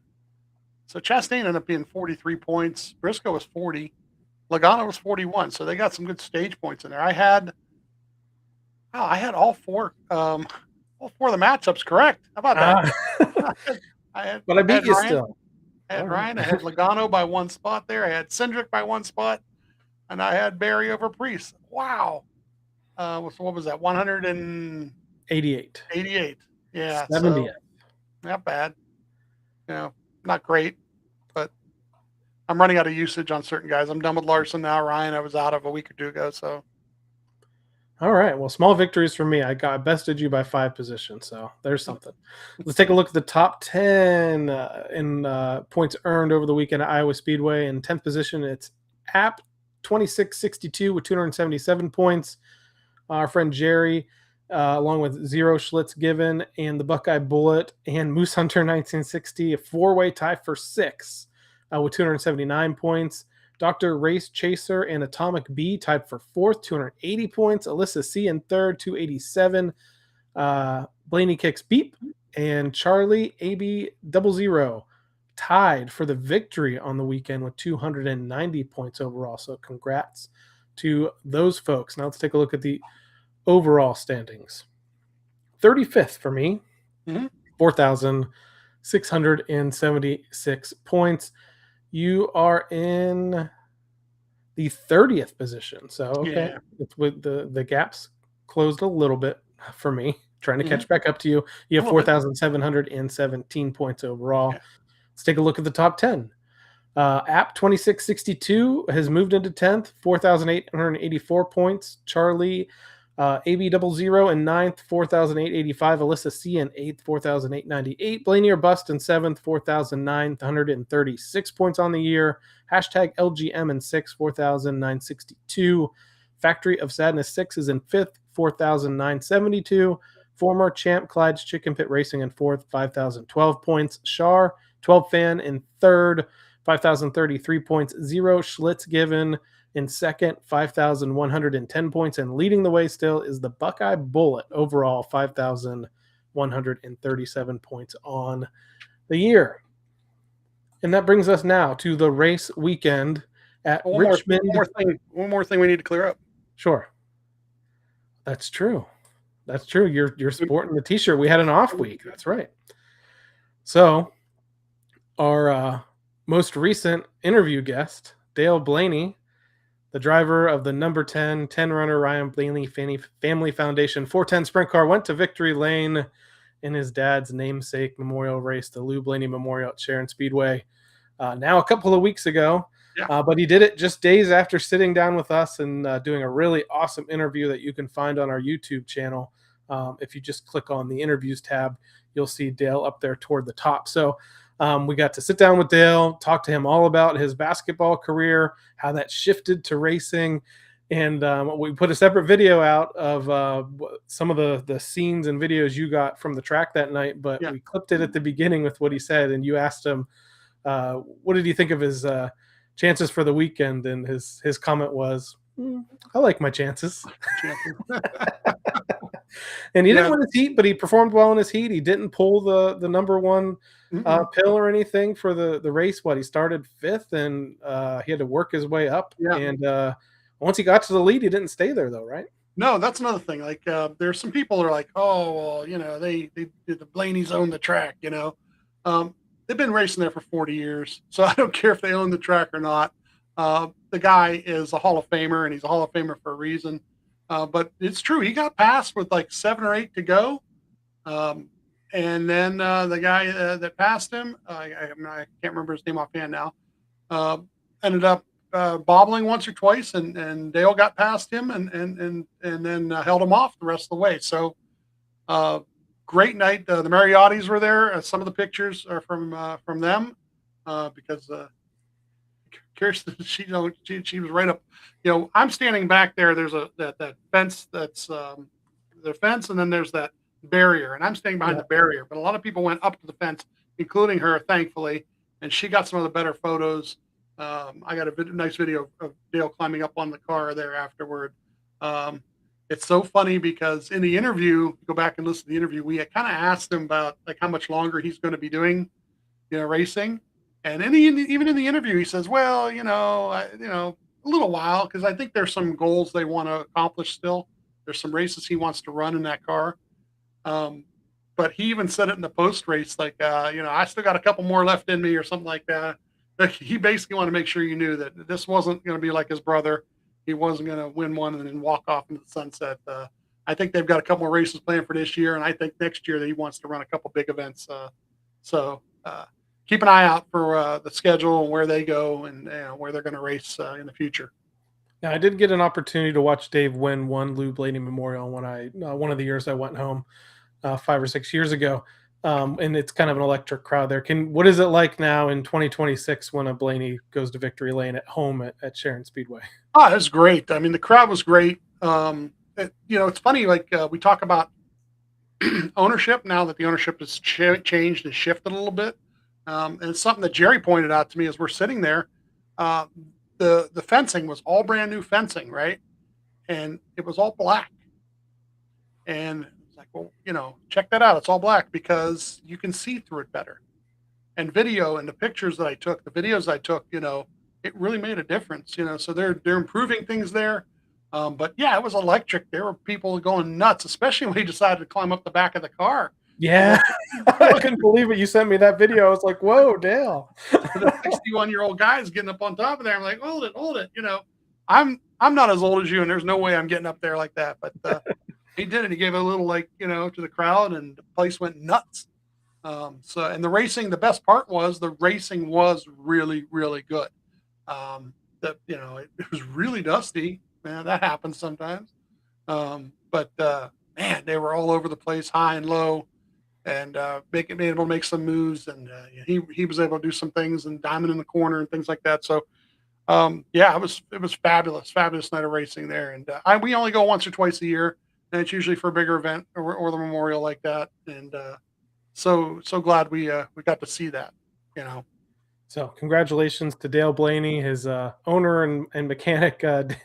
So Chastain ended up being 43 points. Briscoe was 40. Logano was 41. So they got some good stage points in there. I had all 4 of the matchups correct. How about that? But I beat you Ryan, still. I had Ryan. I had Logano by 1 spot there. I had Cindric by 1 spot. And I had Barry over Preece. Wow. So what was that? 188. 88. Yeah. 70. So, not bad. Not great, but I'm running out of usage on certain guys. I'm done with Larson now. Ryan, I was out of a week or 2 ago. So, all right. Well, small victories for me. I bested you by 5 positions, so there's something. Let's take a look at the top 10 in points earned over the weekend at Iowa Speedway. In 10th position, it's App 2662 with 277 points. Our friend Jerry, along with Zero Schlitz Given and the Buckeye Bullet and Moose Hunter 1960, a 4-way tie for 6 with 279 points. Dr. Race Chaser and Atomic B tied for 4th, 280 points. Alyssa C in 3rd, 287. Blaney Kicks Beep and Charlie AB 00 tied for the victory on the weekend with 290 points overall. So congrats to those folks. Now let's take a look at the overall standings. 35th for me, 4,676 points. You are in the 30th position. So, okay. It's with the gaps closed a little bit for me, trying to catch back up to you. You have 4,717 points overall. Yeah. Let's take a look at the top 10. App 2662 has moved into 10th, 4,884 points. Charlie AB 00 in 9th, 4,885. Alyssa C in 8th, 4,898. Blaney or Bust in 7th, 4,936 points on the year. Hashtag LGM in 6th, 4,962. Factory of Sadness 6 is in 5th, 4,972. Former champ Clyde's Chicken Pit Racing in 4th, 5,012 points. Shar 12 Fan in 3rd, 5,033 points. Zero Schlitz Given in 2nd, 5,110 points. And leading the way still is the Buckeye Bullet, overall 5,137 points on the year. And that brings us now to the race weekend at Richmond. One more thing we need to clear up. Sure. That's true. That's true. You're sporting the t-shirt. We had an off week. That's right. So our most recent interview guest, Dale Blaney, the driver of the number 10 runner Ryan Blaney Family Foundation 410 Sprint Car, went to victory lane in his dad's namesake memorial race, the Lou Blaney Memorial at Sharon Speedway, now a couple of weeks ago. Yeah. But he did it just days after sitting down with us and doing a really awesome interview that you can find on our YouTube channel. If you just click on the interviews tab, you'll see Dale up there toward the top. So we got to sit down with Dale, talk to him all about his basketball career, how that shifted to racing. And we put a separate video out of some of the scenes and videos you got from the track that night. But we clipped it at the beginning with what he said. And you asked him, what did he think of his chances for the weekend? And his comment was, I like my chances. And he didn't Yeah. win his heat, but he performed well in his heat. He didn't pull the number one pill or anything for the race. He started 5th, and he had to work his way up. Yeah. And once he got to the lead, he didn't stay there though, right? No, that's another thing. Like, there's some people that are like, oh, well, they the Blaneys own the track. They've been racing there for 40 years, so I don't care if they own the track or not. The guy is a Hall of Famer, and he's a Hall of Famer for a reason. But it's true, he got passed with like 7 or 8 to go. And then the guy that passed him, I can't remember his name offhand now, ended up bobbling once or twice, and Dale got past him and then held him off the rest of the way. So great night. The Mariottis were there. Some of the pictures are from them because Kirsten, she was right up. I'm standing back there. There's that fence that's the fence, and then there's that barrier, and I'm standing behind the barrier. But a lot of people went up to the fence, including her, thankfully, and she got some of the better photos. I got a nice video of Dale climbing up on the car there afterward. It's so funny because in the interview, go back and listen to the interview, we kind of asked him about like how much longer he's going to be doing, racing. And even in the interview, he says, well, a little while, because I think there's some goals they want to accomplish still. There's some races he wants to run in that car. But he even said it in the post race, like, I still got a couple more left in me or something like that. Like, he basically wanted to make sure you knew that this wasn't going to be like his brother. He wasn't going to win one and then walk off into the sunset. I think they've got a couple more races planned for this year, and I think next year that he wants to run a couple big events. So keep an eye out for the schedule and where they go and where they're going to race in the future. Now, I did get an opportunity to watch Dave win one Lou Blaney Memorial when one of the years I went home 5 or 6 years ago. And it's kind of an electric crowd there. What is it like now in 2026 when a Blaney goes to victory lane at home at Sharon Speedway? Oh, it was great. I mean, the crowd was great. It's funny, like we talk about ownership now that the ownership has changed and shifted a little bit. And it's something that Jerry pointed out to me as we're sitting there. The fencing was all brand new fencing, right? And it was all black. And it's like, well, check that out. It's all black because you can see through it better. And video and the pictures that I took, the videos I took, it really made a difference, so they're improving things there. But yeah, it was electric. There were people going nuts, especially when he decided to climb up the back of the car. Yeah. I couldn't believe it. You sent me that video. I was like, whoa, Dale. The 61-year-old guy is getting up on top of there. I'm like, hold it. I'm not as old as you, and there's no way I'm getting up there like that. But he did it. He gave a little to the crowd, and the place went nuts. And the racing, the best part was the racing was really, really good. It was really dusty. Man, that happens sometimes. But man, they were all over the place, high and low, and being able to make some moves. And he was able to do some things and diamond in the corner and things like that. So it was fabulous night of racing there. And we only go once or twice a year, and it's usually for a bigger event or the memorial like that. And so glad we got to see that. So congratulations to Dale Blaney, his owner and mechanic, fellow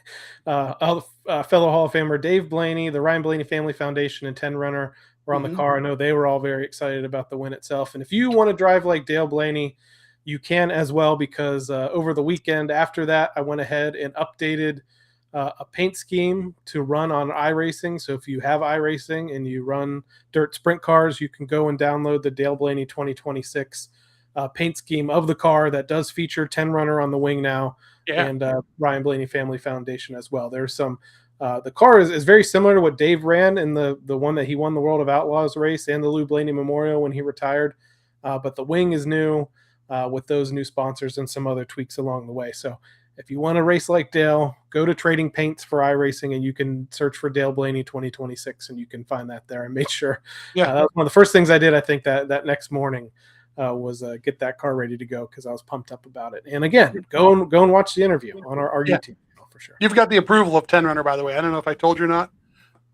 Hall of Famer Dave Blaney, the Ryan Blaney Family Foundation, and 10 Runner were on the car. I know they were all very excited about the win itself. And if you want to drive like Dale Blaney, you can as well, because over the weekend after that, I went ahead and updated a paint scheme to run on iRacing. So if you have iRacing and you run dirt sprint cars, you can go and download the Dale Blaney 2026 paint scheme of the car that does feature 10 Runner on the wing now, and Ryan Blaney Family Foundation as well. There's some the car is very similar to what Dave ran in the one that he won the World of Outlaws race and the Lou Blaney Memorial when he retired, but the wing is new with those new sponsors and some other tweaks along the way. So if you want to race like Dale, go to Trading Paints for iRacing, and you can search for Dale Blaney 2026, and you can find that there. I made sure that was one of the first things I did, I think, that next morning. Was get that car ready to go because I was pumped up about it. And again, go and watch the interview on our YouTube channel for sure. You've got the approval of 10 Runner, by the way. I don't know if I told you or not,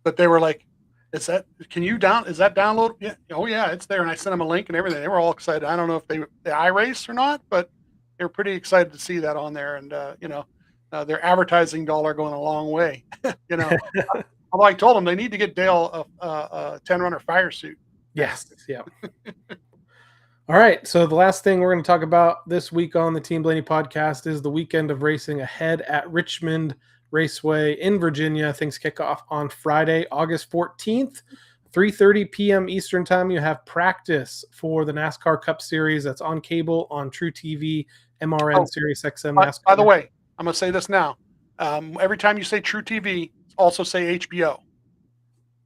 but they were like, is that download? Yeah. Oh yeah, it's there. And I sent them a link and everything. They were all excited. I don't know if they iRace or not, but they were pretty excited to see that on there. And their advertising dollar going a long way. Although I told them they need to get Dale a 10-runner fire suit. Yes. Yeah. All right. So the last thing we're going to talk about this week on the Team Blaney podcast is the weekend of racing ahead at Richmond Raceway in Virginia. Things kick off on Friday, August 14th, 3:30 p.m. Eastern time. You have practice for the NASCAR Cup Series. That's on cable, on True TV, MRN, Sirius XM, NASCAR. By the way, I'm going to say this now. Every time you say True TV, also say HBO.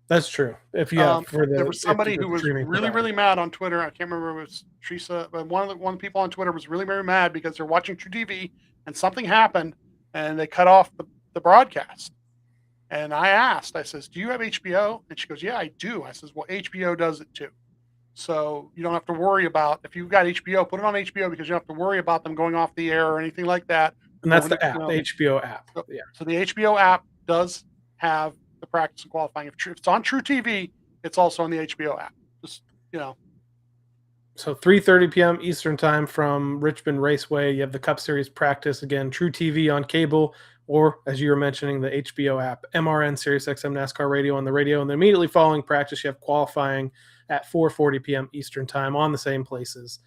That's true. If you have there was somebody who was really mad on Twitter. I can't remember if it was Teresa, but one of the people on Twitter was really very mad because they're watching True TV and something happened and they cut off the broadcast. And I asked, I says, "Do you have HBO?" And she goes, "Yeah, I do." I says, "Well, HBO does it too. So you don't have to worry about, if you've got HBO, put it on HBO because you don't have to worry about them going off the air or anything like that." And that's the app, the HBO app. Yeah. So the HBO app does have the practice and qualifying. If it's on True TV, it's also on the HBO app. Just, So 3:30 p.m. Eastern time from Richmond Raceway. You have the Cup Series practice again, True TV on cable, or as you were mentioning, the HBO app, MRN, Sirius XM, NASCAR Radio on the radio. And then immediately following practice, you have qualifying at 4:40 p.m. Eastern time on the same places.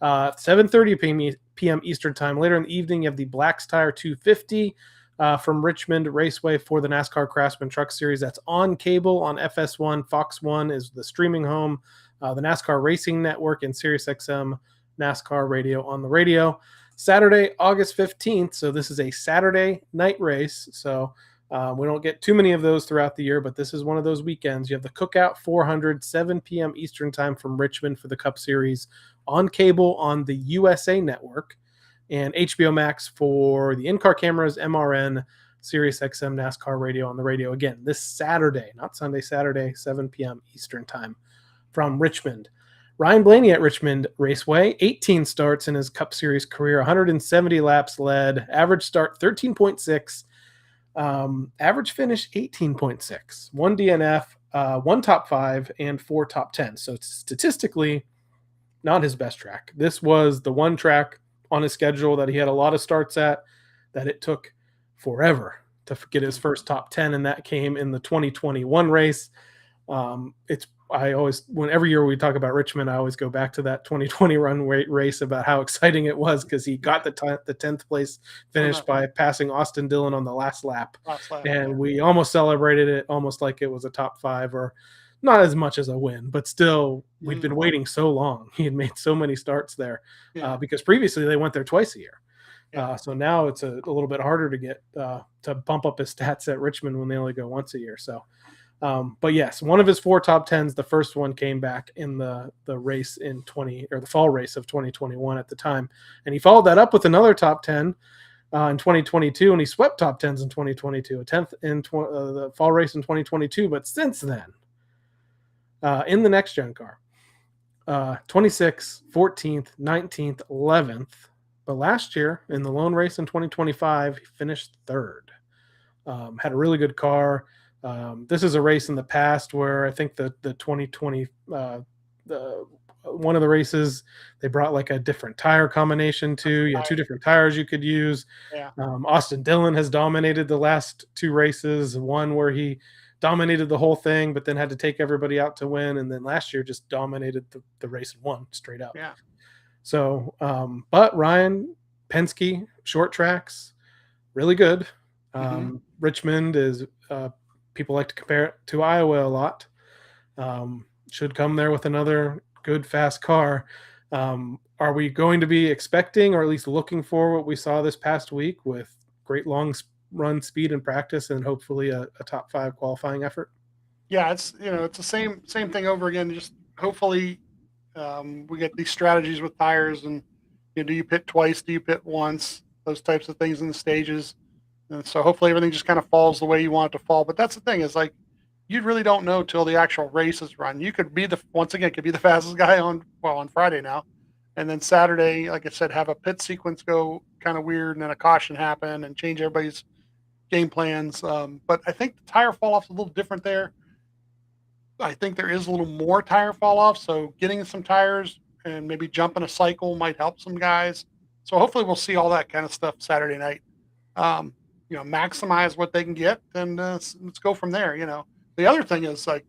7:30 p.m. Eastern time. Later in the evening, you have the Black's Tire 250 from Richmond Raceway for the NASCAR Craftsman Truck Series. That's on cable on FS1. Fox 1 is the streaming home. The NASCAR Racing Network and Sirius XM NASCAR Radio on the radio. Saturday, August 15th. So this is a Saturday night race. So we don't get too many of those throughout the year, but this is one of those weekends. You have the Cookout 400, 7 p.m. Eastern time from Richmond for the Cup Series on cable on the USA Network, and HBO Max for the in-car cameras, MRN, Sirius XM, NASCAR Radio on the radio. Again, this Saturday, not Sunday, Saturday, 7 p.m. Eastern time from Richmond. Ryan Blaney at Richmond Raceway, 18 starts in his Cup Series career, 170 laps led, average start 13.6, average finish 18.6, 1 DNF, 1 top 5, and 4 top 10. So statistically, not his best track. This was the one track on his schedule that he had a lot of starts at that it took forever to get his first top 10, and that came in the 2021 race. Every year we talk about Richmond, I always go back to that 2020 race about how exciting it was because he got the 10th place finish by passing Austin Dillon on the last lap. And we almost celebrated it almost like it was a top 5, or not as much as a win, but still we'd been waiting so long. He had made so many starts there because previously they went there twice a year. So now it's a little bit harder to get to bump up his stats at Richmond when they only go once a year. So, but yes, one of his 4 top 10s, the first one came back in the race in the fall race of 2021 at the time. And he followed that up with another top 10 in 2022, and he swept top 10s in 2022, a 10th in the fall race in 2022. But since then, in the next gen car, 26th, 14th, 19th, 11th. But last year in the lone race in 2025, he finished 3rd. Had a really good car. This is a race in the past where I think the 2020, one of the races, they brought like a different tire combination too. You had 2 different tires you could use. Yeah. Austin Dillon has dominated the last 2 races, one where he dominated the whole thing, but then had to take everybody out to win. And then last year just dominated the race and won straight up. Yeah. So, but Ryan, Penske, short tracks, really good. Richmond is, people like to compare it to Iowa a lot. Should come there with another good, fast car. Are we going to be expecting, or at least looking for, what we saw this past week with great long run speed and practice, and hopefully a top 5 qualifying effort? Yeah, it's the same thing over again. Just hopefully we get these strategies with tires, and do you pit twice? Do you pit once? Those types of things in the stages. And so hopefully everything just kind of falls the way you want it to fall. But that's the thing, is like, you really don't know till the actual race is run. You could be the fastest guy on Friday now, and then Saturday, like I said, have a pit sequence go kind of weird, and then a caution happen and change everybody's game plans. But I think the tire fall off's a little different there. I think there is a little more tire fall off, so getting some tires and maybe jumping a cycle might help some guys. So hopefully we'll see all that kind of stuff Saturday night. maximize what they can get, and let's go from there. The other thing is, like,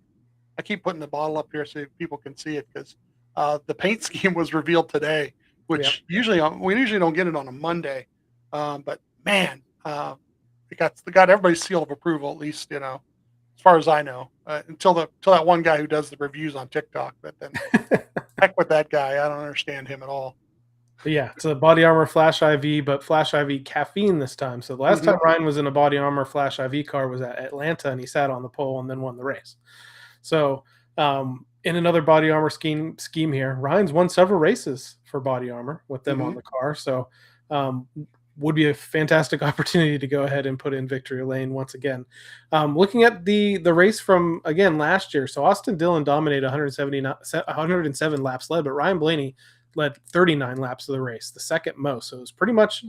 I keep putting the bottle up here so people can see it, because the paint scheme was revealed today, which we usually don't get it on a Monday, but man, it got everybody's seal of approval, at least as far as I know, until that one guy who does the reviews on TikTok. But then heck with that guy, I don't understand him at all. But yeah, it's a Body Armor Flash IV, but Flash IV caffeine this time. So the last time Ryan was in a Body Armor Flash IV car was at Atlanta, and he sat on the pole and then won the race. So in another Body Armor scheme here, Ryan's won several races for Body Armor with them on the car. So would be a fantastic opportunity to go ahead and put in victory lane once again. Looking at the race from, again, last year. So Austin Dillon dominated 107 laps led, but Ryan Blaney led 39 laps of the race, the second most. So it was pretty much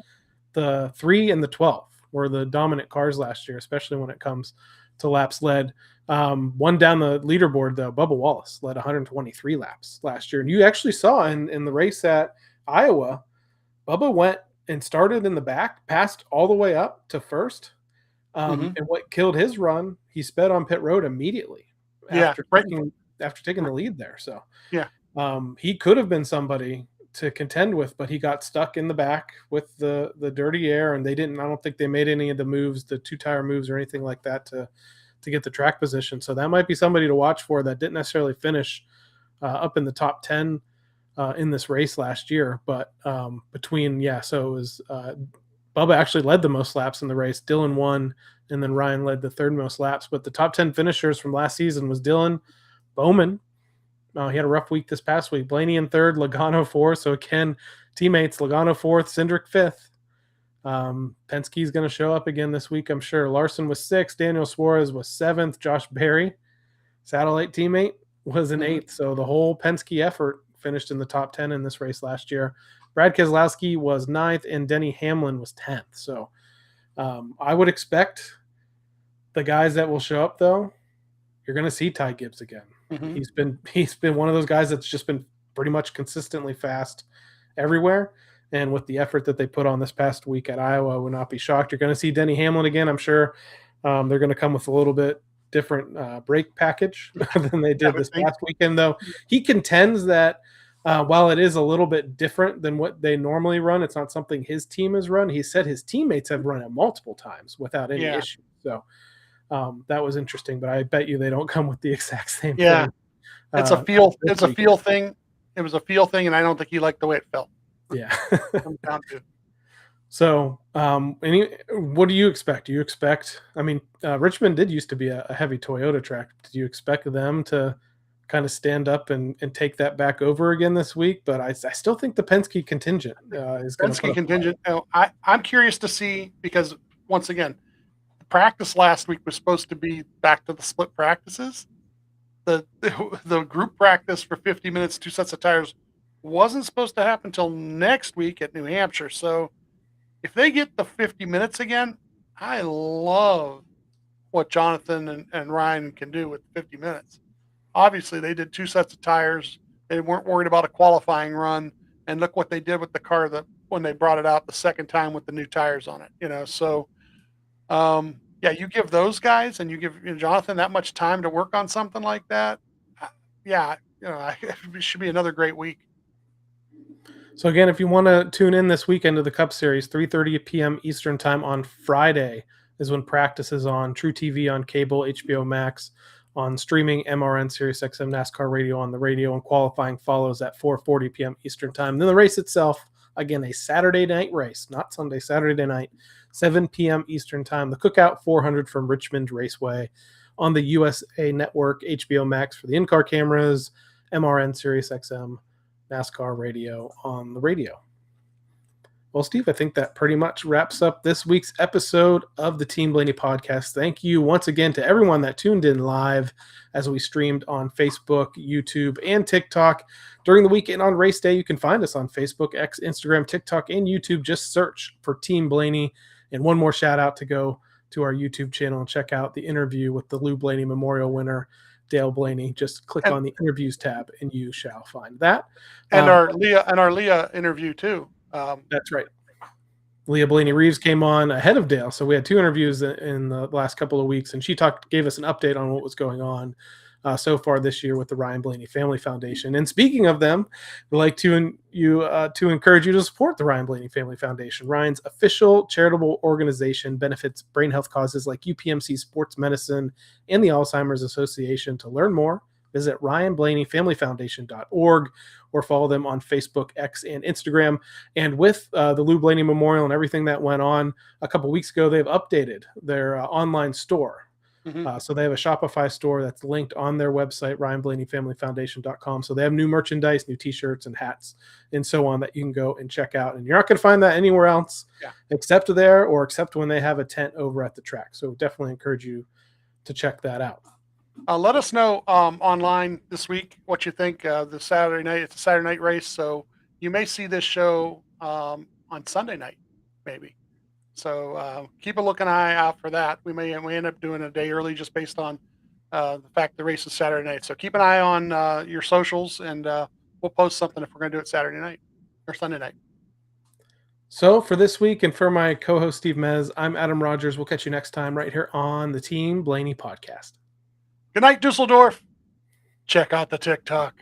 the 3 and the 12 were the dominant cars last year, especially when it comes to laps led. One down the leaderboard, though, Bubba Wallace led 123 laps last year. And you actually saw in the race at Iowa, Bubba went and started in the back, passed all the way up to first. And what killed his run, he sped on pit road immediately after taking the lead there. So he could have been somebody to contend with, but he got stuck in the back with the dirty air, and I don't think they made any of the moves, the 2-tire moves or anything like that to get the track position. So that might be somebody to watch for that didn't necessarily finish up in the top 10 in this race last year. But so it was Bubba actually led the most laps in the race. Dillon won, and then Ryan led the third most laps. But the top 10 finishers from last season was Dillon, Bowman. He had a rough week this past week. Blaney in third, Logano fourth. So again, teammates, Logano fourth, Cindric fifth. Penske's going to show up again this week, I'm sure. Larson was sixth. Daniel Suarez was seventh. Josh Berry, satellite teammate, was in eighth. So the whole Penske effort finished in the top 10 in this race last year. Brad Keselowski was ninth, and Denny Hamlin was 10th. So I would expect the guys that will show up, though, you're going to see Ty Gibbs again. He's been one of those guys that's just been pretty much consistently fast everywhere. And with the effort that they put on this past week at Iowa, I would not be shocked. You're going to see Denny Hamlin again. I'm sure they're going to come with a little bit different brake package than they did this past weekend, though. He contends that while it is a little bit different than what they normally run, it's not something his team has run. He said his teammates have run it multiple times without any issue. So that was interesting, but I bet you they don't come with the exact same thing. It's a feel thing. It was a feel thing, and I don't think he liked the way it felt. Yeah. So, what do you expect? Do you expect, Richmond did used to be a heavy Toyota track. Did you expect them to kind of stand up and take that back over again this week? But I still think the Penske contingent is going to. Penske contingent. I'm curious to see, because once again, the practice last week was supposed to be back to the split practices. The group practice for 50 minutes, 2 sets of tires, wasn't supposed to happen until next week at New Hampshire. So if they get the 50 minutes again, I love what Jonathan and Ryan can do with 50 minutes. Obviously, they did 2 sets of tires. They weren't worried about a qualifying run. And look what they did with the car when they brought it out the second time with the new tires on it. So you give those guys and you give Jonathan that much time to work on something like that. It should be another great week. So again, if you want to tune in this weekend to the Cup Series, 3:30 p.m. Eastern time on Friday is when practice is on True TV on cable, HBO Max on streaming, MRN, Sirius XM, NASCAR Radio on the radio, and qualifying follows at 4:40 p.m. Eastern time. Then the race itself, again, a Saturday night race, not Sunday, Saturday night, 7 p.m. Eastern time. The Cookout 400 from Richmond Raceway on the USA Network, HBO Max for the in-car cameras, MRN, Sirius XM, NASCAR Radio on the radio. Well, Steve, I think that pretty much wraps up this week's episode of the Team Blaney podcast. Thank you once again to everyone that tuned in live as we streamed on Facebook, YouTube, and TikTok. During the weekend on race day, you can find us on Facebook, X, Instagram, TikTok, and YouTube. Just search for Team Blaney. And one more shout out to go to our YouTube channel and check out the interview with the Lou Blaney Memorial winner, Dale Blaney. Just click on the interviews tab and you shall find that. And our Leah interview too. That's right. Leah Blaney Reeves came on ahead of Dale, so we had 2 interviews in the last couple of weeks, and she gave us an update on what was going on so far this year with the Ryan Blaney Family Foundation. And speaking of them, we'd like to encourage you to support the Ryan Blaney Family Foundation. Ryan's official charitable organization benefits brain health causes like UPMC Sports Medicine and the Alzheimer's Association. To learn more, visit ryanblaneyfamilyfoundation.org or follow them on Facebook, X, and Instagram. And with the Lou Blaney Memorial and everything that went on a couple weeks ago, they've updated their online store. So they have a Shopify store that's linked on their website, ryanblaneyfamilyfoundation.com. So they have new merchandise, new t-shirts and hats and so on that you can go and check out. And you're not going to find that anywhere else except there, or except when they have a tent over at the track. So definitely encourage you to check that out. Let us know online this week what you think. The Saturday night, it's a Saturday night race, so you may see this show on Sunday night, maybe. So keep a looking eye out for that. We end up doing a day early just based on the fact the race is Saturday night. So keep an eye on your socials, and we'll post something if we're going to do it Saturday night or Sunday night. So for this week, and for my co-host Steve Mez, I'm Adam Rogers. We'll catch you next time right here on the Team Blaney podcast. Good night, Dusseldorf. Check out the TikTok.